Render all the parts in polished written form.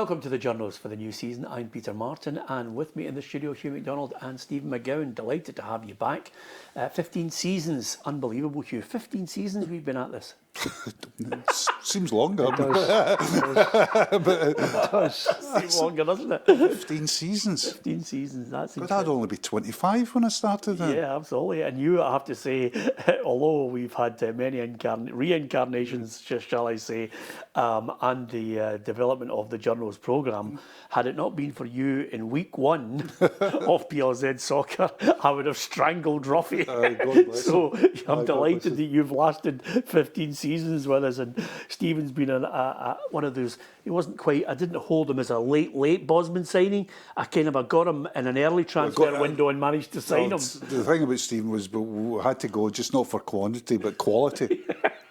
Welcome to the Journos for the new season. I'm Peter Martin, and with me in the studio, Hugh MacDonald and Stephen McGowan. Delighted to have you back. 15 seasons, unbelievable, Hugh. 15 seasons we've been at this. Seems longer. It does. Seems longer, doesn't it? 15 seasons. 15 seasons, that's But I'd only be 25 when I started then. Yeah, absolutely. And you, I have to say, although we've had many reincarnations, shall I say, and the development of the Journos programme, had it not been for you in week one of PLZ soccer, I would have strangled Ruffy. So I'm delighted that you've lasted 15 seasons with us, and Stephen's been one of those. He wasn't quite. I didn't hold him as a late Bosman signing. I got him in an early transfer window and managed to sign him. The thing about Stephen was we had to go just not for quantity but quality.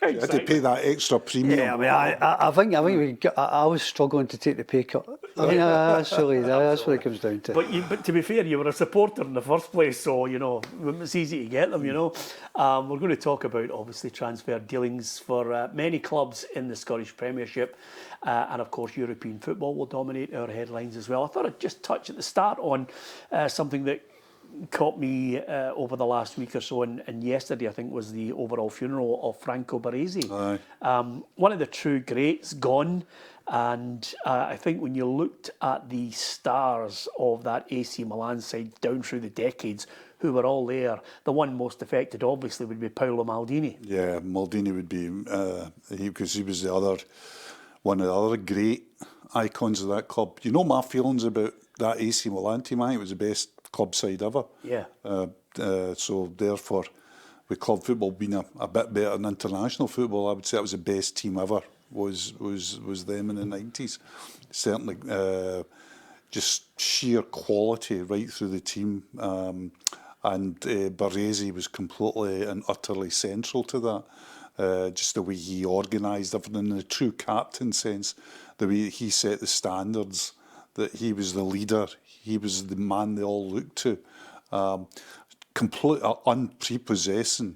Exactly. You had to pay that extra premium. Yeah, I mean, I was struggling to take the pay cut. I mean, that's what it comes down to. But to be fair, you were a supporter in the first place, so it's easy to get them. We're going to talk about obviously transfer dealings for many clubs in the Scottish Premiership, and of course European football will dominate our headlines as well. I thought I'd just touch at the start on something that caught me over the last week or so, and yesterday I think was the overall funeral of Franco Baresi. One of the true greats gone, and I think when you looked at the stars of that AC Milan side down through the decades, who were all there, the one most affected obviously would be Paolo Maldini. Yeah, Maldini would be, because he was one of the other great icons of that club. You know my feelings about that AC Milan team. I think it was the best club side ever. Yeah. So therefore, with club football being a bit better than international football, I would say that was the best team ever. Was them in the 90s. Certainly, just sheer quality right through the team. And Baresi was completely and utterly central to that. Just the way he organised everything in the true captain sense, the way he set the standards, that he was the leader, he was the man they all looked to. Complete unprepossessing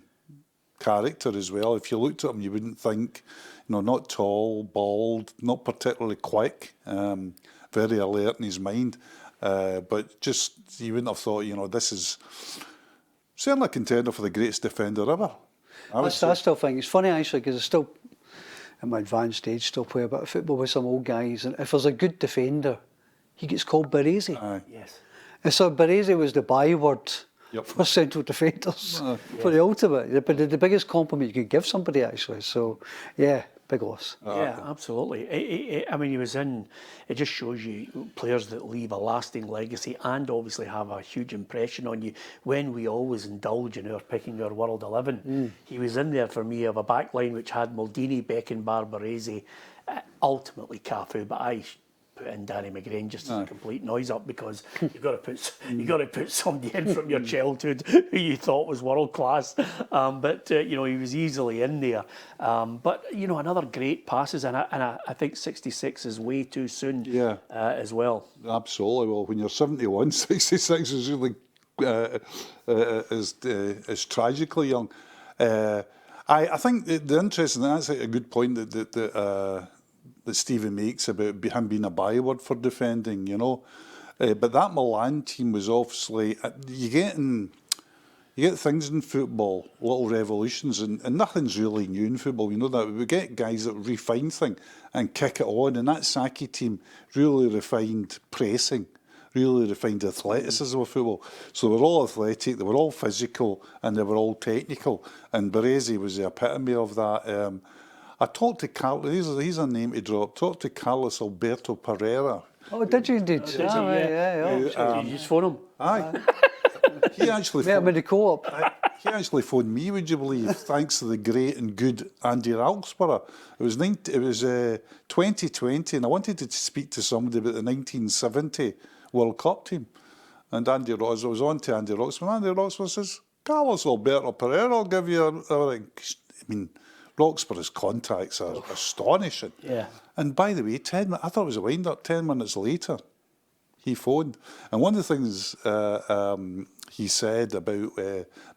character as well. If you looked at him, you wouldn't think, not tall, bald, not particularly quick, very alert in his mind, but just you wouldn't have thought, this is certainly a contender for the greatest defender ever. I still think it's funny actually, because it's still at my advanced age still play a bit of football with some old guys, and if there's a good defender, he gets called Baresi. Yes. And so Baresi was the byword for central defenders, for the ultimate. But the biggest compliment you could give somebody actually. So yeah, big loss. Yeah, absolutely. I mean, he was in. It just shows you players that leave a lasting legacy and obviously have a huge impression on you. When we always indulge in picking our World 11, he was in there for me of a back line which had Maldini, Beckenbauer, Baresi, ultimately Cafu, but I put in Danny McGrain just as a complete noise up, because you've got to put somebody in from your childhood who you thought was world class, but he was easily in there. But another great passes, and I think 66 is way too soon. As well. Absolutely. Well, when you're 71, 66 is really is tragically young. I think the interesting, that's a good point that Stephen makes about him being a byword for defending, But that Milan team was obviously, you get things in football, little revolutions, and nothing's really new in football. You know that we get guys that refine things and kick it on, and that Saki team really refined pressing, really refined athleticism of football. So they were all athletic, they were all physical, and they were all technical. And Baresi was the epitome of that. I talked to Carlos, he's a name to drop, talked to Carlos Alberto Pereira. Oh, did you indeed? Yeah. Did you just phone him? Aye. He actually met him in the co-op. He actually phoned me, would you believe, thanks to the great and good Andy Ralksborough. It was 2020, and I wanted to speak to somebody about the 1970 World Cup team. And Andy Ralksborough, I was on to Andy Ralksborough. Andy Ralksborough says, Carlos Alberto Pereira will give you a ring. I mean, Roxburgh's contacts are astonishing. Yeah. And by the way, I thought it was a wind-up. 10 minutes later, he phoned. And one of the things he said about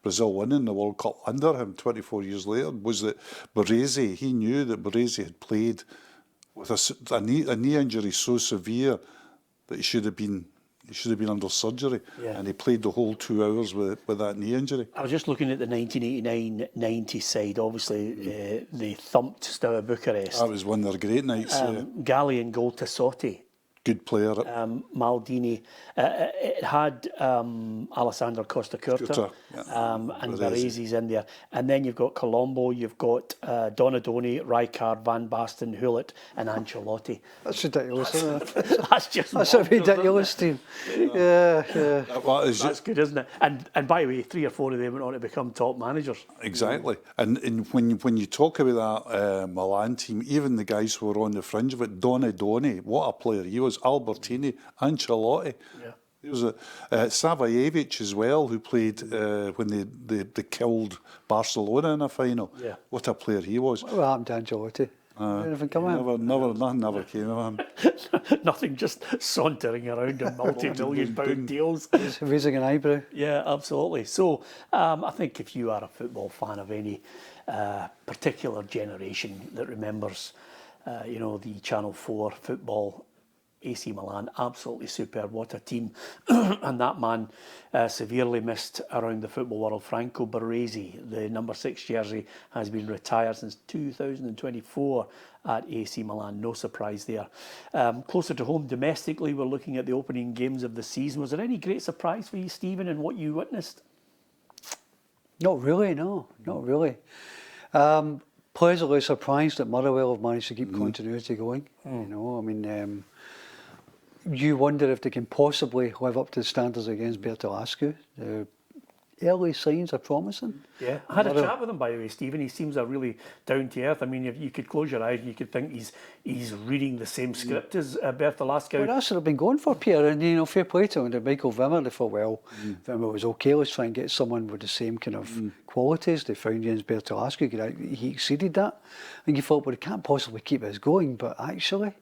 Brazil winning the World Cup under him 24 years later was that Baresi, he knew that Baresi had played with a knee injury so severe that he should have been under surgery, and he played the whole 2 hours with that knee injury. I was just looking at the 1989-90 side. Obviously, they thumped Steaua Bucharest. That was one of their great nights. Galli and goal to Sotti. Good player. Maldini. It had Alessandro Costa Curta and Baresi's in there. And then you've got Colombo, you've got Donadoni, Rijkaard, Van Basten, Hullet and Ancelotti. That's ridiculous, isn't it? That's a ridiculous team. Yeah. That's good, isn't it? And by the way, 3 or 4 of them went on to become top managers. Exactly. And when you talk about that Milan team, even the guys who were on the fringe of it, Donadoni, what a player he was. Albertini, Ancelotti. Yeah. There was Savajevic as well, who played when they killed Barcelona in a final. Yeah. What a player he was. What happened to Ancelotti? Anything come out? Nothing never came of him. Nothing, just sauntering around in multi-million pound deals. Raising an eyebrow. Yeah, absolutely. So I think if you are a football fan of any particular generation that remembers, the Channel 4 football, AC Milan, absolutely superb. What a team. And that man severely missed around the football world. Franco Baresi, the number 6 jersey, has been retired since 2024 at AC Milan. No surprise there. Closer to home, domestically, we're looking at the opening games of the season. Was there any great surprise for you, Stephen, in what you witnessed? Not really, no. Not really. Pleasantly surprised that Motherwell have managed to keep continuity going. You wonder if they can possibly live up to the standards against Bertolascu. Early signs are promising. Yeah, I had a chat with him, by the way, Stephen. He seems a really down to earth. I mean, if you could close your eyes and you could think he's reading the same script as Bertolascu. Well, that's what I've been going for, Pierre. And fair play to him. And Michael Wimmer, they thought, well, Wimmer was okay. Let's try and get someone with the same kind of qualities they found against Bertolascu. He exceeded that. And you thought, well, he can't possibly keep this going. But actually,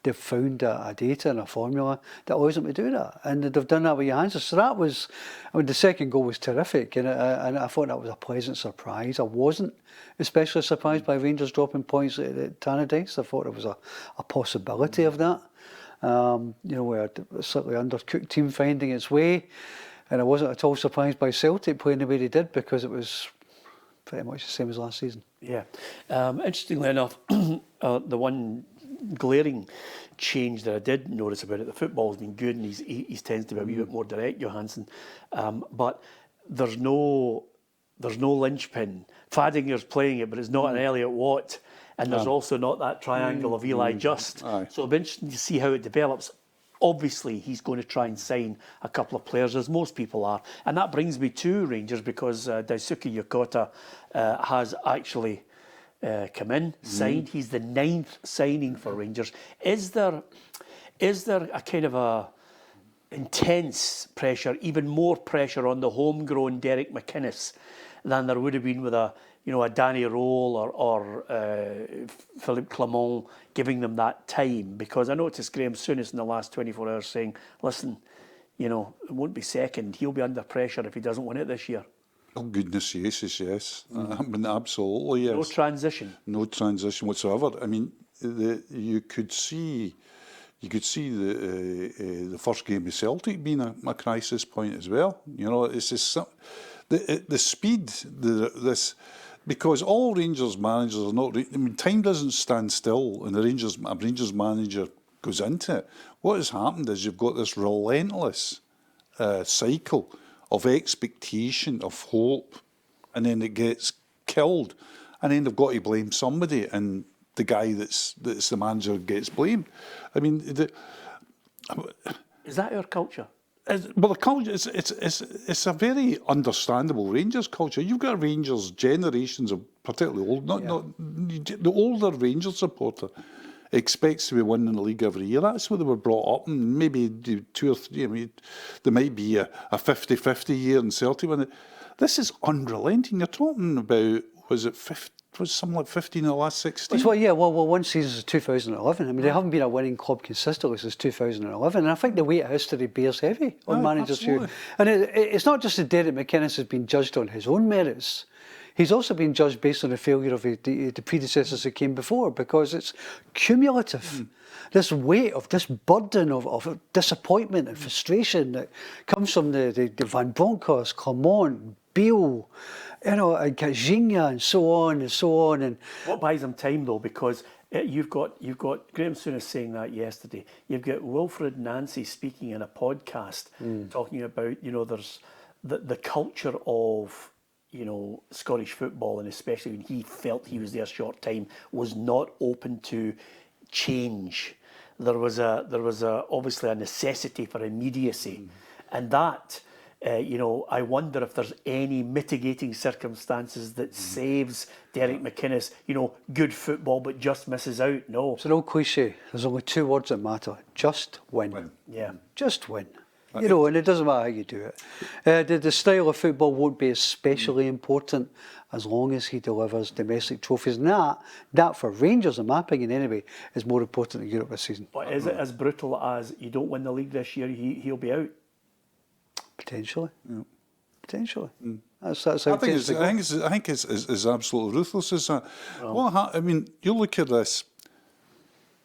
they've found a data and a formula that allows them to do that. And they've done that with Johansen. So that was, the second goal was terrific. And I thought that was a pleasant surprise. I wasn't especially surprised by Rangers dropping points at Tannadice. I thought there was a possibility of that. Where a slightly undercooked team finding its way. And I wasn't at all surprised by Celtic playing the way they did, because it was pretty much the same as last season. Yeah. Interestingly enough, the one glaring change that I did notice about it, the football's been good and he tends to be a wee bit more direct, Johansen, but there's no linchpin. Fadinger's playing it, but it's not an Elliot Watt, and there's also not that triangle of Eli Just. So it'll be interesting to see how it develops. Obviously, he's going to try and sign a couple of players, as most people are, and that brings me to Rangers, because Daisuke Yokota has actually come in, signed. He's the 9th signing for Rangers. Is there a kind of a intense pressure, even more pressure on the homegrown Derek McInnes than there would have been with a Danny Roll or Philippe Clement giving them that time? Because I noticed Graham Souness in the last 24 hours saying, listen, it won't be second. He'll be under pressure if he doesn't win it this year. Oh goodness, yes. I mean, absolutely, yes. No transition whatsoever. I mean, you could see the first game of Celtic being a crisis point as well. It's just the speed. Because all Rangers managers are not. I mean, time doesn't stand still, and a Rangers manager goes into it. What has happened is you've got this relentless cycle of expectation, of hope, and then it gets killed, and then they've got to blame somebody, and the guy that's the manager gets blamed. I mean, is that our culture? Well, the culture it's a very understandable Rangers culture. You've got Rangers generations of particularly old, not the older Rangers supporter expects to be winning the league every year. That's what they were brought up in. Maybe 2 or 3. I mean, there might be a 50-50 year in Celtic when this is unrelenting. You're talking about was something like 15 in the last 16? Well, one season is 2011. I mean, they haven't been a winning club consistently since 2011, and I think the weight of history bears heavy on managers who. And it's not just that Derek McInnes has been judged on his own merits. he's also been judged based on the failure of the predecessors that came before, because it's cumulative. This weight of this burden of disappointment and frustration that comes from the Van Bronckhorst, Clermont, Beale, and Kazinga and so on and so on. And what buys them time though, because you've got Graham Souness saying that yesterday. You've got Wilfred Nancy speaking in a podcast talking about there's the culture of Scottish football, and especially when he felt he was there a short time, was not open to change. There was obviously a necessity for immediacy, and that. I wonder if there's any mitigating circumstances that saves Derek McInnes, good football, but just misses out. No. It's an old cliche. There's only two words that matter. Just win. Yeah. Just win. And it doesn't matter how you do it. The style of football won't be especially important as long as he delivers domestic trophies. And that for Rangers, in my opinion anyway, is more important than Europe this season. But is it as brutal as you don't win the league this year, he'll be out? Potentially. Yeah. Potentially. That's how I think it's absolutely ruthless. Is that? I mean, you look at this.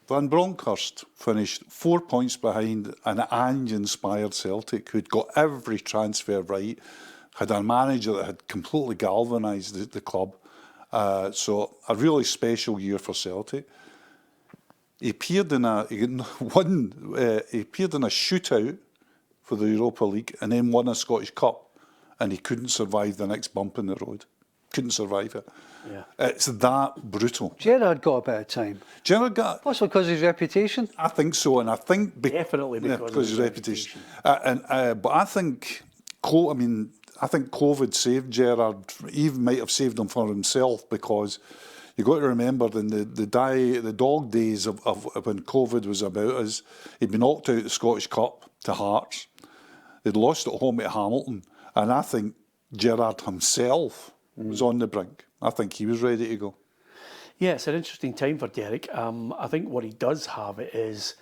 Van Bronckhorst finished 4 points behind an Ange-inspired Celtic who'd got every transfer right, had a manager that had completely galvanised the club. So a really special year for Celtic. He appeared in a shootout for the Europa League and then won a Scottish Cup, and he couldn't survive the next bump in the road. Couldn't survive it. Yeah. It's that brutal. Gerrard got a bit of time. Gerrard got... Possibly because of his reputation? I think so, and I think... Definitely because of his reputation. But I think... I think COVID saved Gerrard. Even might have saved him for himself, because you've got to remember in the dog days of when COVID was about us, he'd been knocked out of the Scottish Cup to Hearts. They'd lost at home at Hamilton, and I think Gerrard himself was on the brink. I think he was ready to go. Yeah, it's an interesting time for Derek. I think what he does have is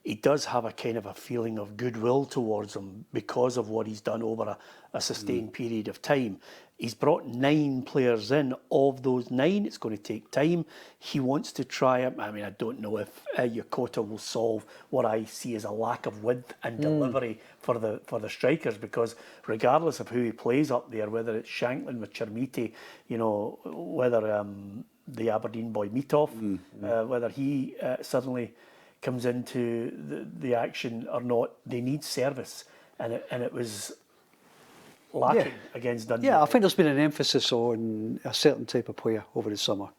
he does have a kind of a feeling of goodwill towards him because of what he's done over a sustained period of time. He's brought 9 players in. Of those 9, it's going to take time. He wants to try it. I mean, I don't know if Yokota will solve what I see as a lack of width and delivery for the strikers, because regardless of who he plays up there, whether it's Shanklin with Chermiti, whether the Aberdeen boy Mitov, whether he suddenly comes into the action or not, they need service, and it was lacking against Dundee. Yeah, I think there's been an emphasis on a certain type of player over the summer.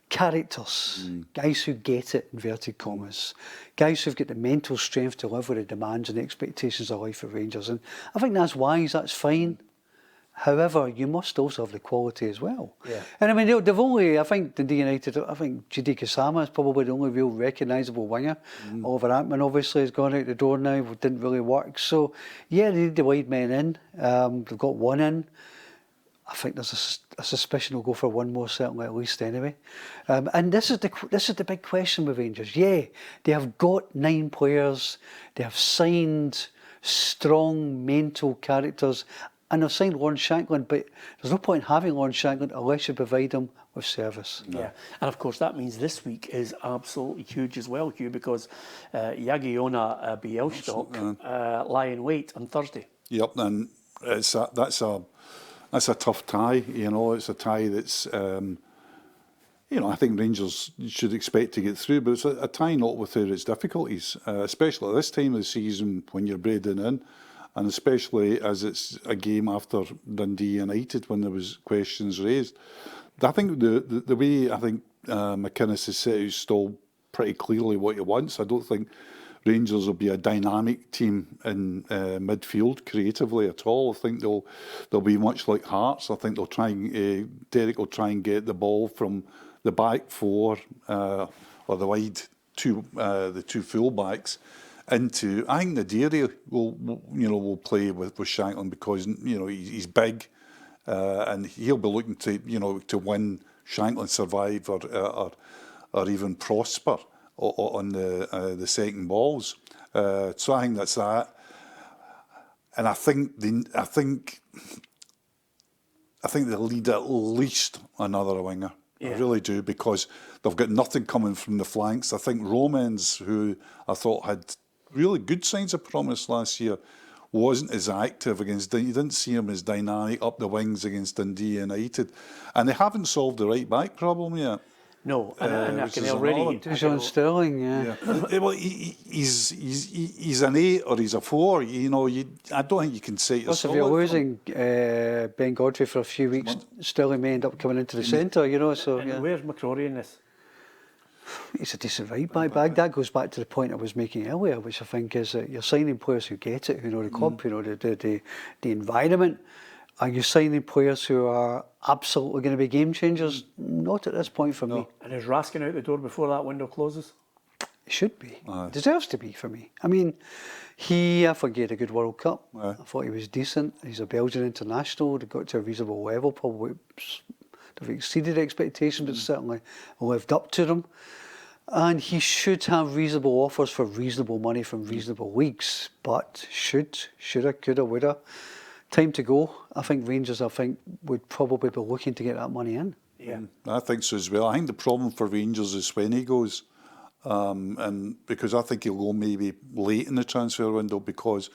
Characters, guys who get it, inverted commas, guys who've got the mental strength to live with the demands and the expectations of life at Rangers, and I think that's wise, that's fine. However, you must also have the quality as well. Yeah. And I mean, they've only, I think, Dundee United, I think Judy Kasama is probably the only real recognisable winger. Oliver Ackman obviously has gone out the door now, didn't really work. So, yeah, they need the wide men in. They've got one in. I think there's a suspicion they'll go for one more, certainly at least anyway. And this is the big question with Rangers. Yeah, they have got 9 players. They have signed strong mental characters. And they've signed Lawrence Shanklin, but there's no point in having Lawrence Shanklin unless you provide him with service. Yeah, and of course that means this week is absolutely huge as well, Hugh, because Jagiona Bielstock lie in wait on Thursday. Yep, and that's a tough tie. It's a tie that's I think Rangers should expect to get through, but it's a tie not without its difficulties, especially at this time of the season when you're breathing in. And especially as it's a game after Dundee United when there was questions raised. I think the way McInnes has set out stall pretty clearly what he wants. I don't think Rangers will be a dynamic team in midfield creatively at all. I think they'll be much like Hearts. I think Derek will try and get the ball from the back 4 or the wide the 2 full backs. I think Nadiri will play with Shanklin because he's big, and he'll be looking to win, Shanklin survive or even prosper on the second balls. So I think that's that, and I think I think they need at least another winger. Yeah. I really do, because they've got nothing coming from the flanks. I think Romans, who I thought had really good signs of promise last year, wasn't as active against. You didn't see him as dynamic up the wings against Dundee United, and they haven't solved the right back problem yet. No, and I which can is already. another one. John Sterling, yeah. Well, he's an 8 or he's a 4. You know, I don't think you can say Plus, it's if you're solid. losing Ben Godfrey for a few weeks, Sterling may end up coming into the centre, you know. So And yeah. where's McCrory in this? He's a decent right back. But that goes back to the point I was making earlier, which I think is that you're signing players who get it, who know the club, who know the environment. Are you signing players who are absolutely going to be game changers? Not at this point for me. And is Raskin out the door before that window closes? It should be. Deserves to be for me. I mean, I thought he had a good World Cup. I thought he was decent. He's a Belgian international. They got to a reasonable level. Probably they've exceeded expectations, but certainly lived up to them. And he should have reasonable offers for reasonable money from reasonable leagues. But shoulda, coulda, woulda. Time to go. I think Rangers, would probably be looking to get that money in. Yeah. I think so as well. I think the problem for Rangers is when he goes, and because I think he'll go maybe late in the transfer window, because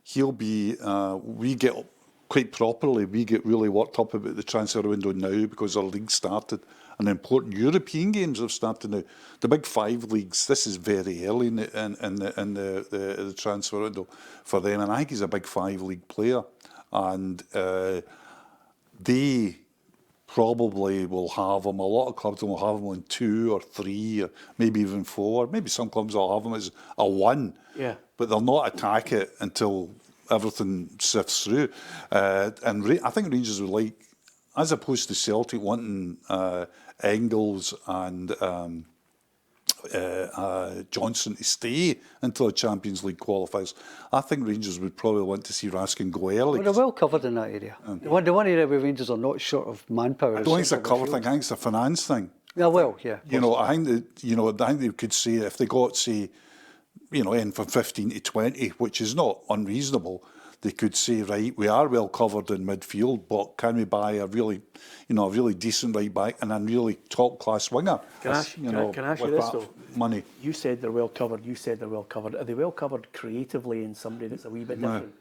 he'll be. We get really worked up about the transfer window now because our league started and important European games have started now. The big 5 leagues. This is very early in the transfer window for them, and I think he's a big 5 league player. And they probably will have him. A lot of clubs will have him on 2 or 3 or maybe even 4. Maybe some clubs will have him as a 1. Yeah. But they'll not attack it until everything sifts through. And I think Rangers would like, as opposed to Celtic wanting Engels and Johnston to stay until the Champions League qualifies. I think Rangers would probably want to see Raskin go early. Well, they're well covered in that area. The one area where Rangers are not short of manpower. I don't think it's a cover thing. I think it's a finance thing. Yeah, well, yeah. You know, I think that, I think they could say if they got, say, in from 15 to 20, which is not unreasonable, they could say, right, we are well covered in midfield, but can we buy a really decent right back and a really top class winger? Can I ask you this though? Money. You said they're well covered. Are they well covered creatively in somebody that's a wee bit different?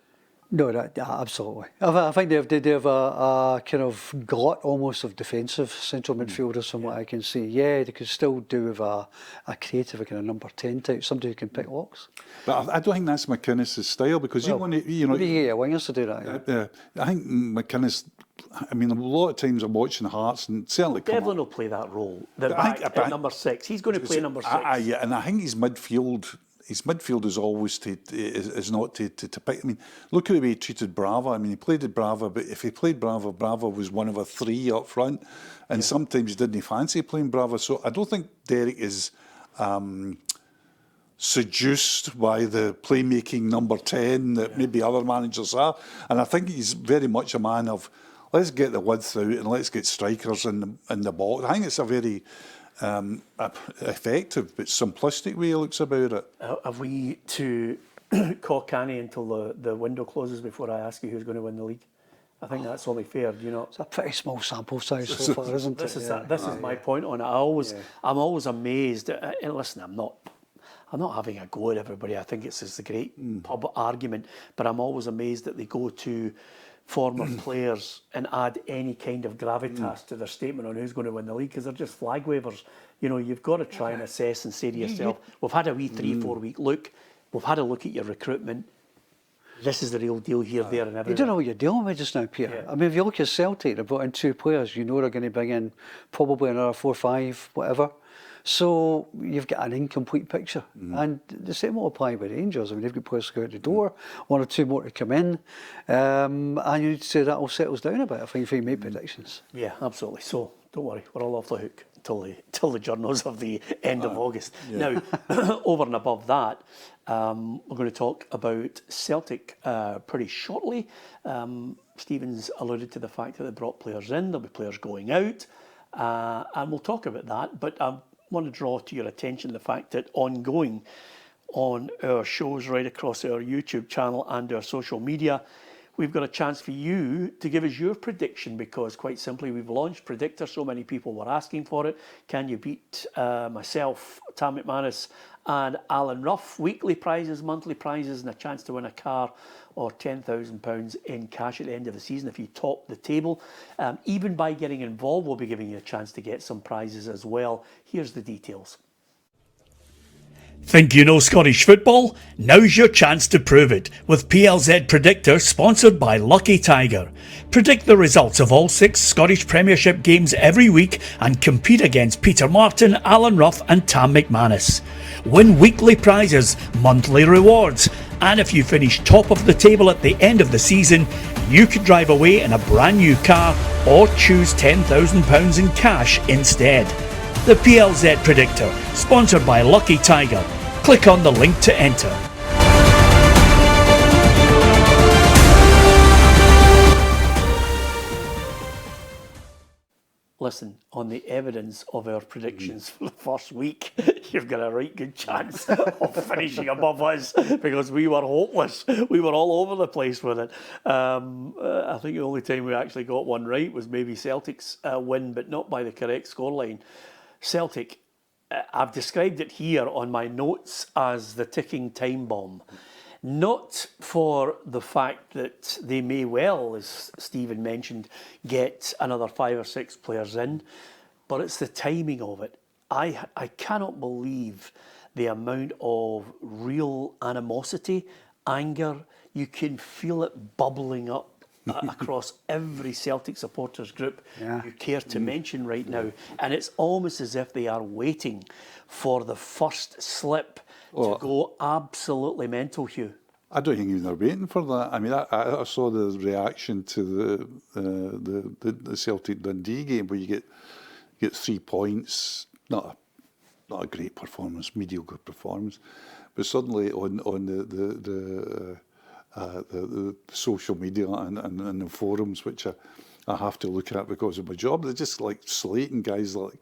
No, absolutely. I think they have a kind of glut almost of defensive central midfielders from what I can see. Yeah, they could still do with a creative kind of number 10 type, somebody who can pick locks. But I don't think that's McInnes' style, because What do you get your wingers to do that? I think McInnes. I mean, a lot of times I'm watching Hearts, and certainly Devlin will play that role. The back at number 6. He's going to play number 6. Yeah, and I think his midfield is always is not to pick. I mean, look at the way he treated Brava. I mean, he played at Brava, but if he played Brava was one of a 3 up front, and sometimes he didn't fancy playing Brava. So I don't think Derek is seduced by the playmaking number 10 that maybe other managers are, and I think he's very much a man of, let's get the width out and let's get strikers in the box. I think it's a very effective but simplistic way he looks about it. Have we to cock Annie until the window closes before I ask you who's going to win the league? I think that's only fair, you know. It's a pretty small sample size so far, isn't it? This is my point on it. I'm always amazed. And listen, I'm not having a go at everybody. I think it's a great pub argument, but I'm always amazed that they go to former players and add any kind of gravitas to their statement on who's going to win the league, because they're just flag wavers. You know, you've got to try and assess and say to yourself, we've had a wee 3-4 week look, we've had a look at your recruitment, this is the real deal here, there and everywhere. You don't know what you're dealing with just now, Peter. I mean, if you look at Celtic, they've brought in 2 players, you know they're going to bring in probably another 4, 5, whatever. So you've got an incomplete picture. And the same will apply with Rangers. I mean, they've got players to go out the door, 1 or 2 more to come in. And you need to say that all settles down a bit, I think, if you make predictions. Yeah, absolutely. So don't worry, we're all off the hook till the journos of the end of August. Now, over and above that, we're going to talk about Celtic pretty shortly. Stephen's alluded to the fact that they brought players in, there'll be players going out, and we'll talk about that. But I want to draw to your attention the fact that ongoing on our shows right across our YouTube channel and our social media, we've got a chance for you to give us your prediction, because quite simply we've launched Predictor. So many people were asking for it. Can you beat myself, Tam McManus and Alan Ruff? Weekly prizes, monthly prizes, and a chance to win a car or £10,000 in cash at the end of the season if you top the table. Even by getting involved, we'll be giving you a chance to get some prizes as well. Here's the details. Think you know Scottish football? Now's your chance to prove it with PLZ Predictor, sponsored by Lucky Tiger. Predict the results of all 6 Scottish Premiership games every week and compete against Peter Martin, Alan Ruff and Tam McManus. Win weekly prizes, monthly rewards, and if you finish top of the table at the end of the season, you could drive away in a brand new car or choose £10,000 in cash instead. The PLZ Predictor, sponsored by Lucky Tiger. Click on the link to enter. Listen, on the evidence of our predictions for the first week, you've got a right good chance of finishing above us, because we were hopeless. We were all over the place with it. I think the only time we actually got one right was maybe Celtic's win, but not by the correct scoreline. Celtic, I've described it here on my notes as the ticking time bomb. Not for the fact that they may well, as Stephen mentioned, get another 5 or 6 players in, but it's the timing of it. I cannot believe the amount of real animosity, anger. You can feel it bubbling up across every Celtic supporters group you care to mention right now. And it's almost as if they are waiting for the first slip to go absolutely mental, Hugh. I don't think even they're waiting for that. I mean, I saw the reaction to the Celtic Dundee game where you get 3 points, not a great performance, mediocre performance, but suddenly on the social media and the forums, which I have to look at because of my job, they're just like slating guys like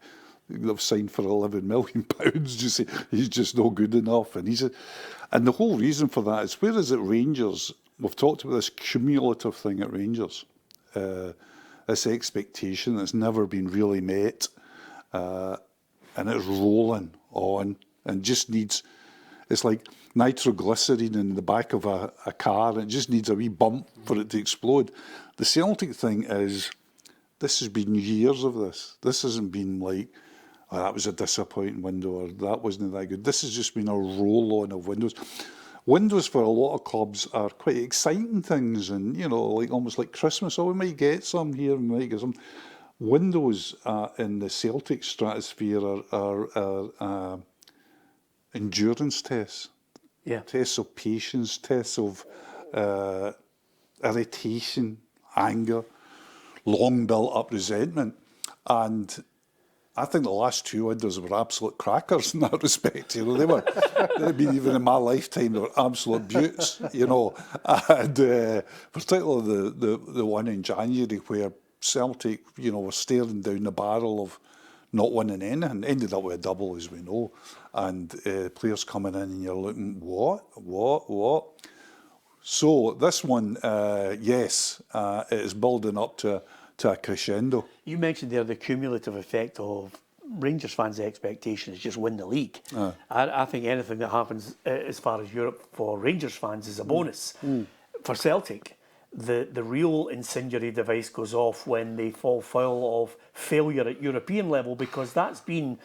they've signed for £11 million. Just say he's just not good enough, and the whole reason for that is, whereas at Rangers, we've talked about this cumulative thing at Rangers, this expectation that's never been really met, and it's rolling on and just needs. It's like nitroglycerin in the back of a car, and it just needs a wee bump for it to explode. The Celtic thing is, this has been years of this. This hasn't been like, oh, that was a disappointing window, or that wasn't that good. This has just been a roll-on of windows. Windows for a lot of clubs are quite exciting things, and, you know, like almost like Christmas. Oh, we might get some here, we might get some. Windows in the Celtic stratosphere are endurance tests. Yeah. Tests of patience, tests of irritation, anger, long built-up resentment. And I think the last 2 windows were absolute crackers in that respect. You know, they've been, even in my lifetime, they were absolute beauts, you know. And particularly the one in January where Celtic, you know, were staring down the barrel of not winning anything, ended up with a double, as we know, and players coming in and you're looking, what? So this one, yes, it is building up to a crescendo. You mentioned there the cumulative effect of Rangers fans' expectation is just win the league. I think anything that happens as far as Europe for Rangers fans is a bonus. For Celtic, the real incendiary device goes off when they fall foul of failure at European level, because that's been,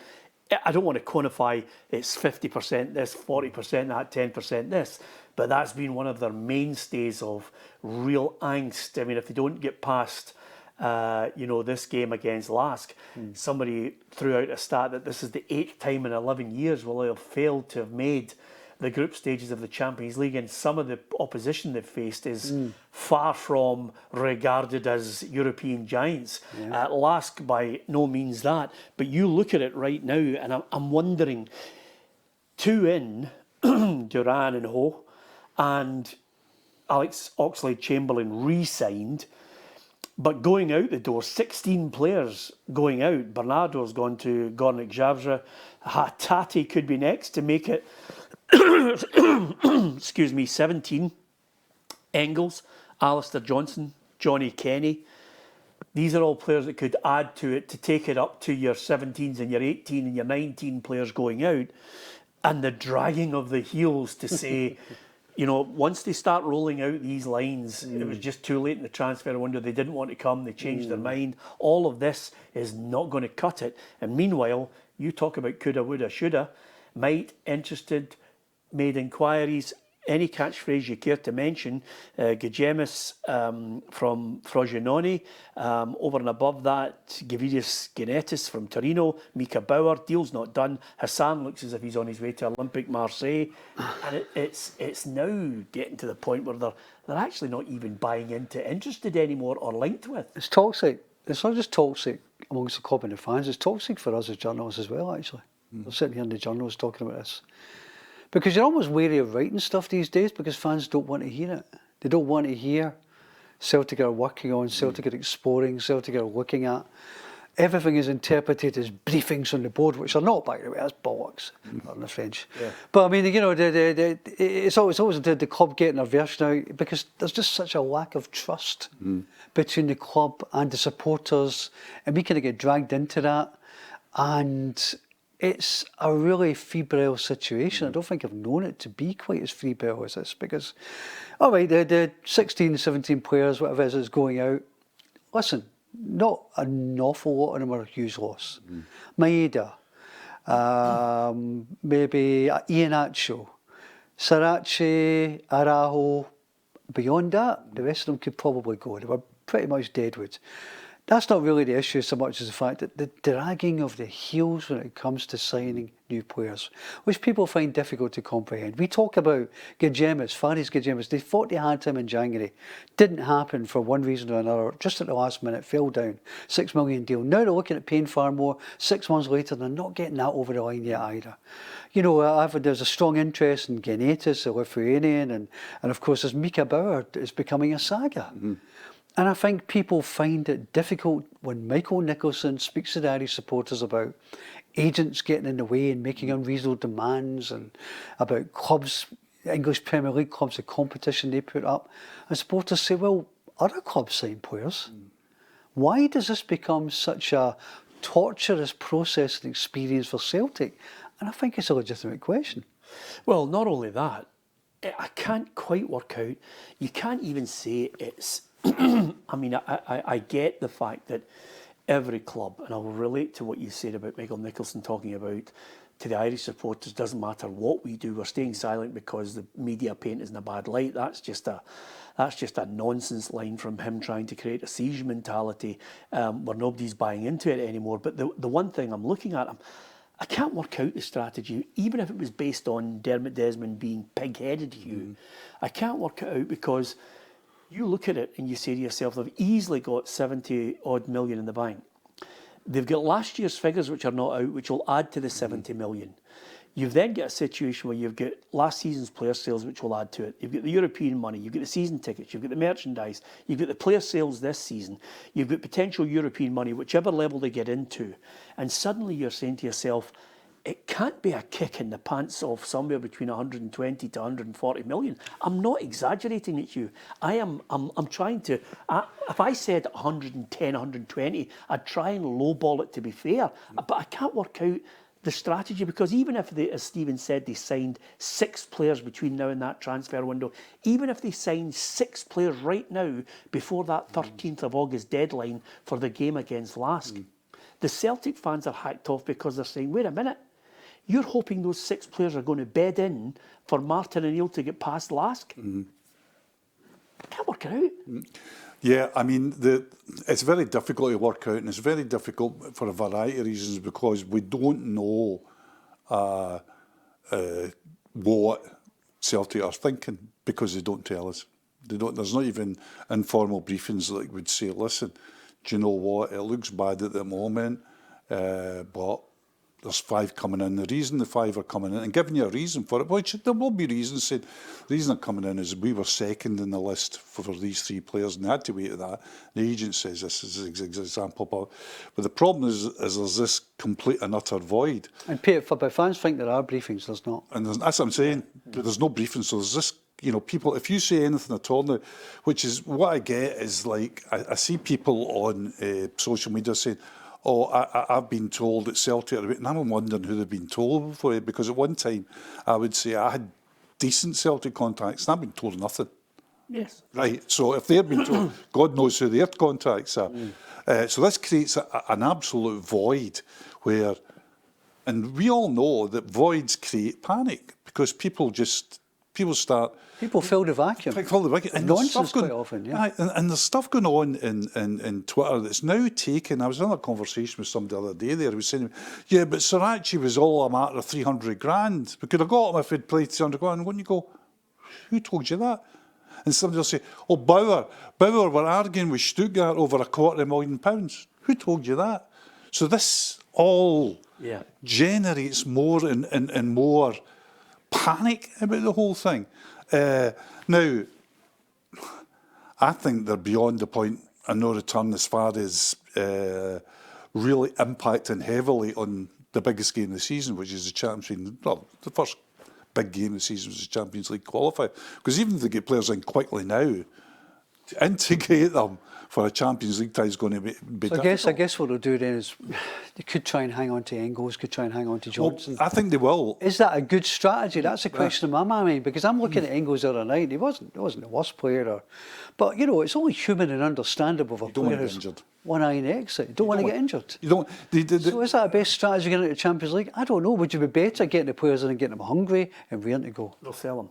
I don't want to quantify it's 50% this, 40% that, 10% this, but that's been one of their mainstays of real angst. I mean, if they don't get past this game against LASK, somebody threw out a stat that this is the 8th time in 11 years will they have failed to have made the group stages of the Champions League, and some of the opposition they've faced is far from regarded as European giants. LASK by no means that, but you look at it right now and I'm wondering, 2 in, Duran and Ho, and Alex Oxlade-Chamberlain re-signed. But going out the door, 16 players going out. Bernardo's gone to Gornik Javra. Hatate could be next to make it, excuse me, 17. Engels, Alistair, Johnston, Johnny Kenny. These are all players that could add to it to take it up to your 17s and your 18 and your 19 players going out. And the dragging of the heels to say, you know, once they start rolling out these lines, it was just too late in the transfer window. They didn't want to come. They changed their mind. All of this is not going to cut it. And meanwhile, you talk about coulda, woulda, shoulda. Might, interested, made inquiries. Any catchphrase you care to mention, Gajemis from Frosinone, over and above that, Gavidis Genetis from Torino, Mika Bauer, deal's not done, Hassan looks as if he's on his way to Olympique Marseille, and it's now getting to the point where they're actually not even buying into interested anymore or linked with. It's toxic. It's not just toxic amongst the club and the fans, it's toxic for us as journalists as well, actually. We're sitting here in the Journos talking about this. Because you're almost wary of writing stuff these days because fans don't want to hear it. They don't want to hear Celtic are working on, Celtic are exploring, Celtic are looking at. Everything is interpreted as briefings on the board, which are not, by the way. That's bollocks, pardon the French. Yeah. But I mean, you know, it's always the club getting their version out because there's just such a lack of trust between the club and the supporters, and we kind of get dragged into that. And it's a really febrile situation. I don't think I've known it to be quite as febrile as this because, all right, the 16, 17 players, whatever it is going out, listen, not an awful lot of them are a huge loss. Maeda, maybe Iheanacho, Sarace, Araujo. Beyond that, the rest of them could probably go. They were pretty much deadwood. That's not really the issue so much as the fact that the dragging of the heels when it comes to signing new players, which people find difficult to comprehend. We talk about Gajemis, Faris Gajemis. They thought they had him in January. Didn't happen for one reason or another. Just at the last minute, fell down. $6 million deal. Now they're looking at paying far more. 6 months later, they're not getting that over the line yet either. You know, there's a strong interest in Genetis, a Lithuanian, and of course, there's Mika Bauer is becoming a saga. And I think people find it difficult when Michael Nicholson speaks to the Irish supporters about agents getting in the way and making unreasonable demands and about clubs, English Premier League clubs, the competition they put up. And supporters say, well, other clubs sign players. Why does this become such a torturous process and experience for Celtic? And I think it's a legitimate question. Well, not only that, I can't quite work out, you can't even say it's I mean, I get the fact that every club, and I'll relate to what you said about Michael Nicholson talking about to the Irish supporters, doesn't matter what we do, we're staying silent because the media paint is in a bad light. That's just a nonsense line from him trying to create a siege mentality where nobody's buying into it anymore. But the one thing I'm looking at, I can't work out the strategy, even if it was based on Dermot Desmond being pig-headed, Hugh. I can't work it out because you look at it and you say to yourself, they've easily got 70 odd million in the bank. They've got last year's figures which are not out, which will add to the 70 million. You've then got a situation where you've got last season's player sales which will add to it. You've got the European money, you've got the season tickets, you've got the merchandise, you've got the player sales this season, you've got potential European money, whichever level they get into. And suddenly you're saying to yourself, it can't be a kick in the pants of somewhere between 120 to 140 million. I'm not exaggerating it, Hugh. I'm trying to, if I said 110, 120, I'd try and lowball it to be fair. But I can't work out the strategy because even if they, as Stephen said, they signed 6 players between now and that transfer window, even if they signed 6 players right now before that 13th of August deadline for the game against LASK, the Celtic fans are hacked off because they're saying, wait a minute, you're hoping those 6 players are going to bed in for Martin O'Neill to get past LASK? I can't work it out. Yeah, I mean, it's very difficult to work out, and it's very difficult for a variety of reasons because we don't know what Celtic are thinking because they don't tell us. They don't. There's not even informal briefings like would say, listen, do you know what, it looks bad at the moment, but there's 5 coming in. The reason the 5 are coming in, and giving you a reason for it, which there will be reasons, said the reason they're coming in is we were second in the list for these 3 players and they had to wait at that. The agent says this is an example, but the problem is there's this complete and utter void. And Peter, but fans think there are briefings, there's not. And that's what I'm saying, but there's no briefing, so there's this you know, people, if you say anything at all now, which is what I get is like, I see people on social media saying, oh, I've been told that Celtic are, and I'm wondering who they've been told before, because at one time I would say I had decent Celtic contacts and I've been told nothing. Yes. Right, so if they've been told, God knows who their contacts are. So this creates an absolute void where, and we all know that voids create panic because people start... People fill the vacuum. And nonsense quite often, yeah. And there's stuff going on in Twitter that's now taken... I was in a conversation with somebody the other day there who was saying, yeah, but Sirachi was all a matter of 300 grand. We could have got him if he'd played 300 grand. And when you go, who told you that? And somebody will say, oh, Bauer were arguing with Stuttgart over £250,000. Who told you that? So this all generates more and more panic about the whole thing. Now, I think they're beyond the point of no return as far as really impacting heavily on the biggest game of the season, which is the Champions. Well, the first big game of the season was the Champions League qualifier. Because even if they get players in quickly now, to integrate them for a Champions League tie is going to be so difficult. I guess what they'll do then is they could try and hang on to Engels, could try and hang on to Johnston. Well, I think they will. Is that a good strategy? That's a question in my mind, because I'm looking at Engels the other night. He wasn't the worst player, but you know, it's only human and understandable if a player has one eye in the exit. You don't want to get injured. You don't. So is that the best strategy getting into the Champions League? I don't know. Would you be better getting the players in and getting them hungry and ready to go? They'll sell them.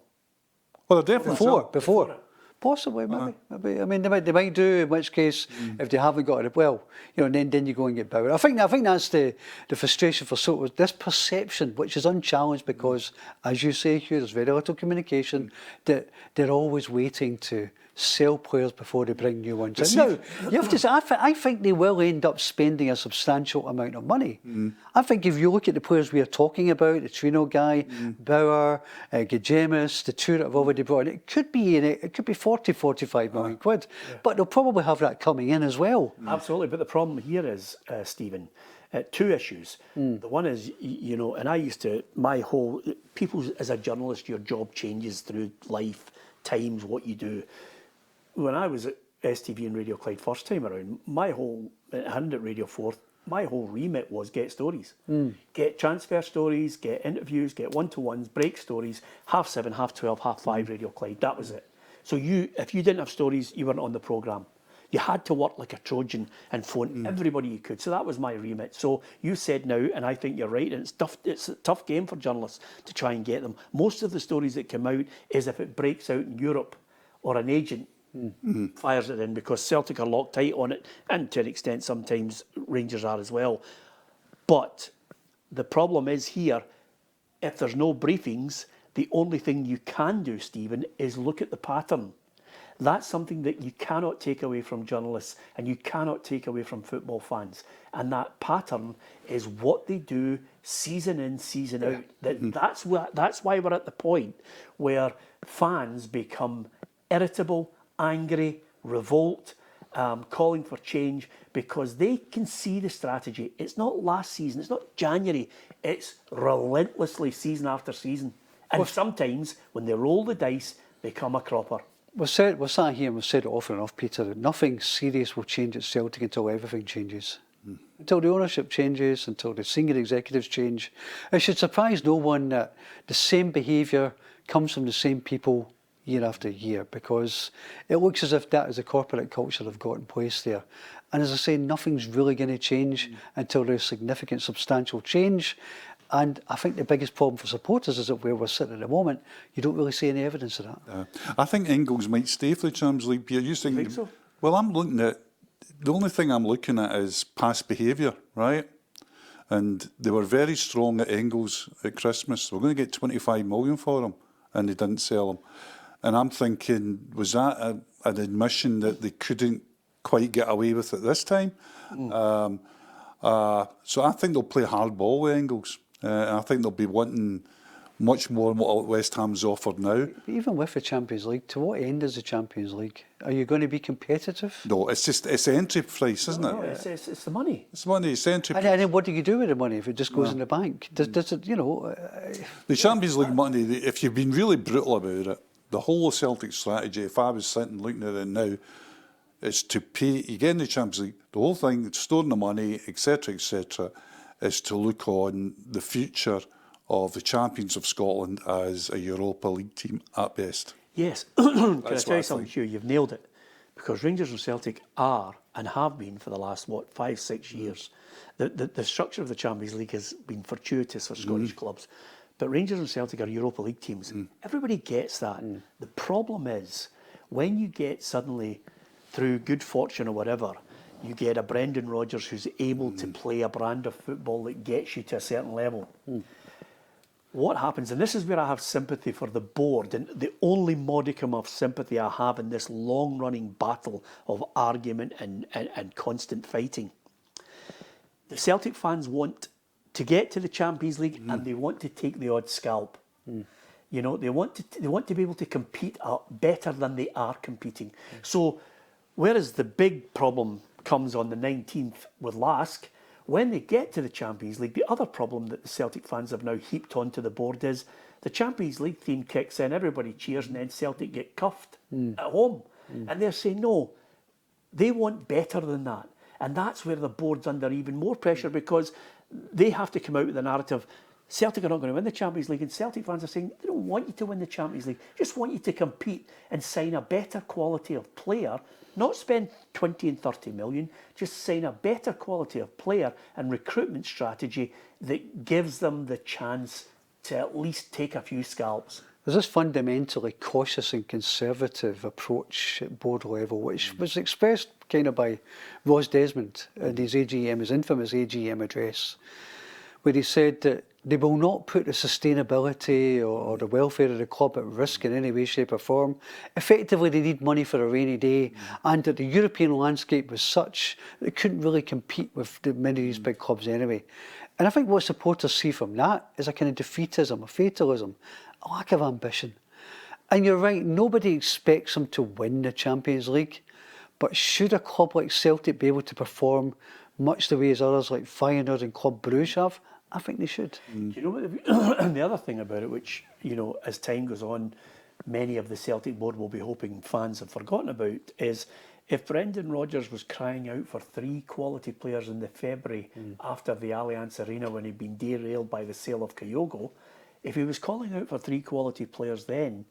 Well, they're definitely Before. Possibly, maybe. I mean, they might do. In which case, if they haven't got it, well, you know, then you go and get Bauer. I think that's the frustration for Soto. This perception, which is unchallenged, because, as you say, Hugh, there's very little communication. That they're always waiting to sell players before they bring new ones in. Now, you have to say, I think they will end up spending a substantial amount of money. I think if you look at the players we are talking about, the Trino guy, Bauer, Gajemis, the two that have already brought in, it could be 40, 45 million quid. But they'll probably have that coming in as well. Absolutely, but the problem here is, Stephen, two issues. The one is, you know, and I used to, as a journalist, your job changes through life, times, what you do. When I was at STV and Radio Clyde first time around, and at Radio 4, my whole remit was get stories. Get transfer stories, get interviews, get one-to-ones, break stories, 7:30, 12:30, 5:30 Radio Clyde, that was it. So if you didn't have stories, you weren't on the programme. You had to work like a Trojan and phone everybody you could. So that was my remit. So you said now, and I think you're right, and it's a tough game for journalists to try and get them. Most of the stories that come out is if it breaks out in Europe or an agent fires it in, because Celtic are locked tight on it, and to an extent sometimes Rangers are as well. But the problem is here, if there's no briefings, the only thing you can do, Stephen, is look at the pattern. That's something that you cannot take away from journalists and you cannot take away from football fans. And that pattern is what they do season in, season out. That's why we're at the point where fans become irritable, angry, revolt, calling for change, because they can see the strategy. It's not last season, it's not January, it's relentlessly season after season. And sometimes when they roll the dice, they come a cropper. We're sat here and we've said it often enough, Peter, that nothing serious will change at Celtic until everything changes. Until the ownership changes, until the senior executives change. It should surprise no one that the same behaviour comes from the same people year after year, because it looks as if that is the corporate culture they've got in place there. And as I say, nothing's really going to change until there's significant, substantial change. And I think the biggest problem for supporters is that where we're sitting at the moment, you don't really see any evidence of that. I think Engels might stay for the Champions League. You think so? Well, I'm looking at, the only thing I'm looking at is past behaviour, right? And they were very strong at Engels at Christmas. We're going to get 25 million for him, and they didn't sell him. And I'm thinking, was that an admission that they couldn't quite get away with it this time? So I think they'll play hardball with Engels. And I think they'll be wanting much more than what West Ham's offered now. But even with the Champions League, to what end is the Champions League? Are you going to be competitive? No, it's the entry price, isn't it? No, it's the money. It's money, it's the entry price. And then what do you do with the money if it just goes in the bank? Does it, The Champions League money, if you've been really brutal about it, the whole of Celtic strategy, if I was sitting looking at it now, is to pay, you get in the Champions League, the whole thing, storing the money, etc., is to look on the future of the champions of Scotland as a Europa League team at best. Yes. Can I That's tell what I you something, think. Hugh? You've nailed it. Because Rangers and Celtic are, and have been for the last, 5-6 years. The structure of the Champions League has been fortuitous for Scottish clubs. But Rangers and Celtic are Europa League teams. Everybody gets that. The problem is, when you get suddenly, through good fortune or whatever, you get a Brendan Rodgers who's able to play a brand of football that gets you to a certain level. What happens, and this is where I have sympathy for the board, and the only modicum of sympathy I have in this long-running battle of argument and constant fighting. The Celtic fans want to get to the Champions League and they want to take the odd scalp. You know, they want to be able to compete better than they are competing. So, whereas the big problem comes on the 19th with LASK, when they get to the Champions League, the other problem that the Celtic fans have now heaped onto the board is the Champions League theme kicks in, everybody cheers, and then Celtic get cuffed at home. And they're saying, no, they want better than that. And that's where the board's under even more pressure, because they have to come out with the narrative, Celtic are not going to win the Champions League, and Celtic fans are saying, they don't want you to win the Champions League, just want you to compete and sign a better quality of player, not spend 20 and 30 million, just sign a better quality of player and recruitment strategy that gives them the chance to at least take a few scalps. There's this fundamentally cautious and conservative approach at board level, which was expressed kind of by Ross Desmond in his AGM, his infamous AGM address, where he said that they will not put the sustainability or the welfare of the club at risk in any way, shape or form. Effectively, they need money for a rainy day, and that the European landscape was such that it couldn't really compete with many of these big clubs anyway. And I think what supporters see from that is a kind of defeatism, a fatalism, a lack of ambition. And you're right, nobody expects them to win the Champions League, but should a club like Celtic be able to perform much the way as others like Feyenoord and Club Brugge have, I think they should. Do you know what the other thing about it, which, you know, as time goes on, many of the Celtic board will be hoping fans have forgotten about, is if Brendan Rodgers was crying out for 3 quality players in the February after the Allianz Arena when he'd been derailed by the sale of Kyogo, if he was calling out for 3 quality players then,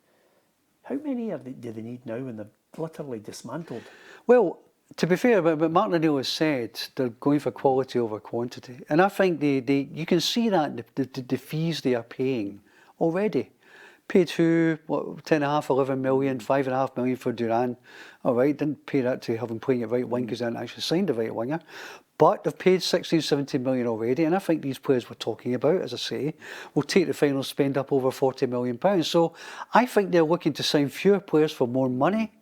how many do they need now when they're literally dismantled? Well, to be fair, but Martin O'Neill has said they're going for quality over quantity. And I think you can see that in the fees they are paying already. Paid who, 10.5, 11 million, 5.5 million for Duran. All right, didn't pay that to have him playing at right wing because they hadn't actually signed a right winger. But they've paid 16, 17 million already. And I think these players we're talking about, as I say, will take the final spend up over £40 million. So I think they're looking to sign fewer players for more money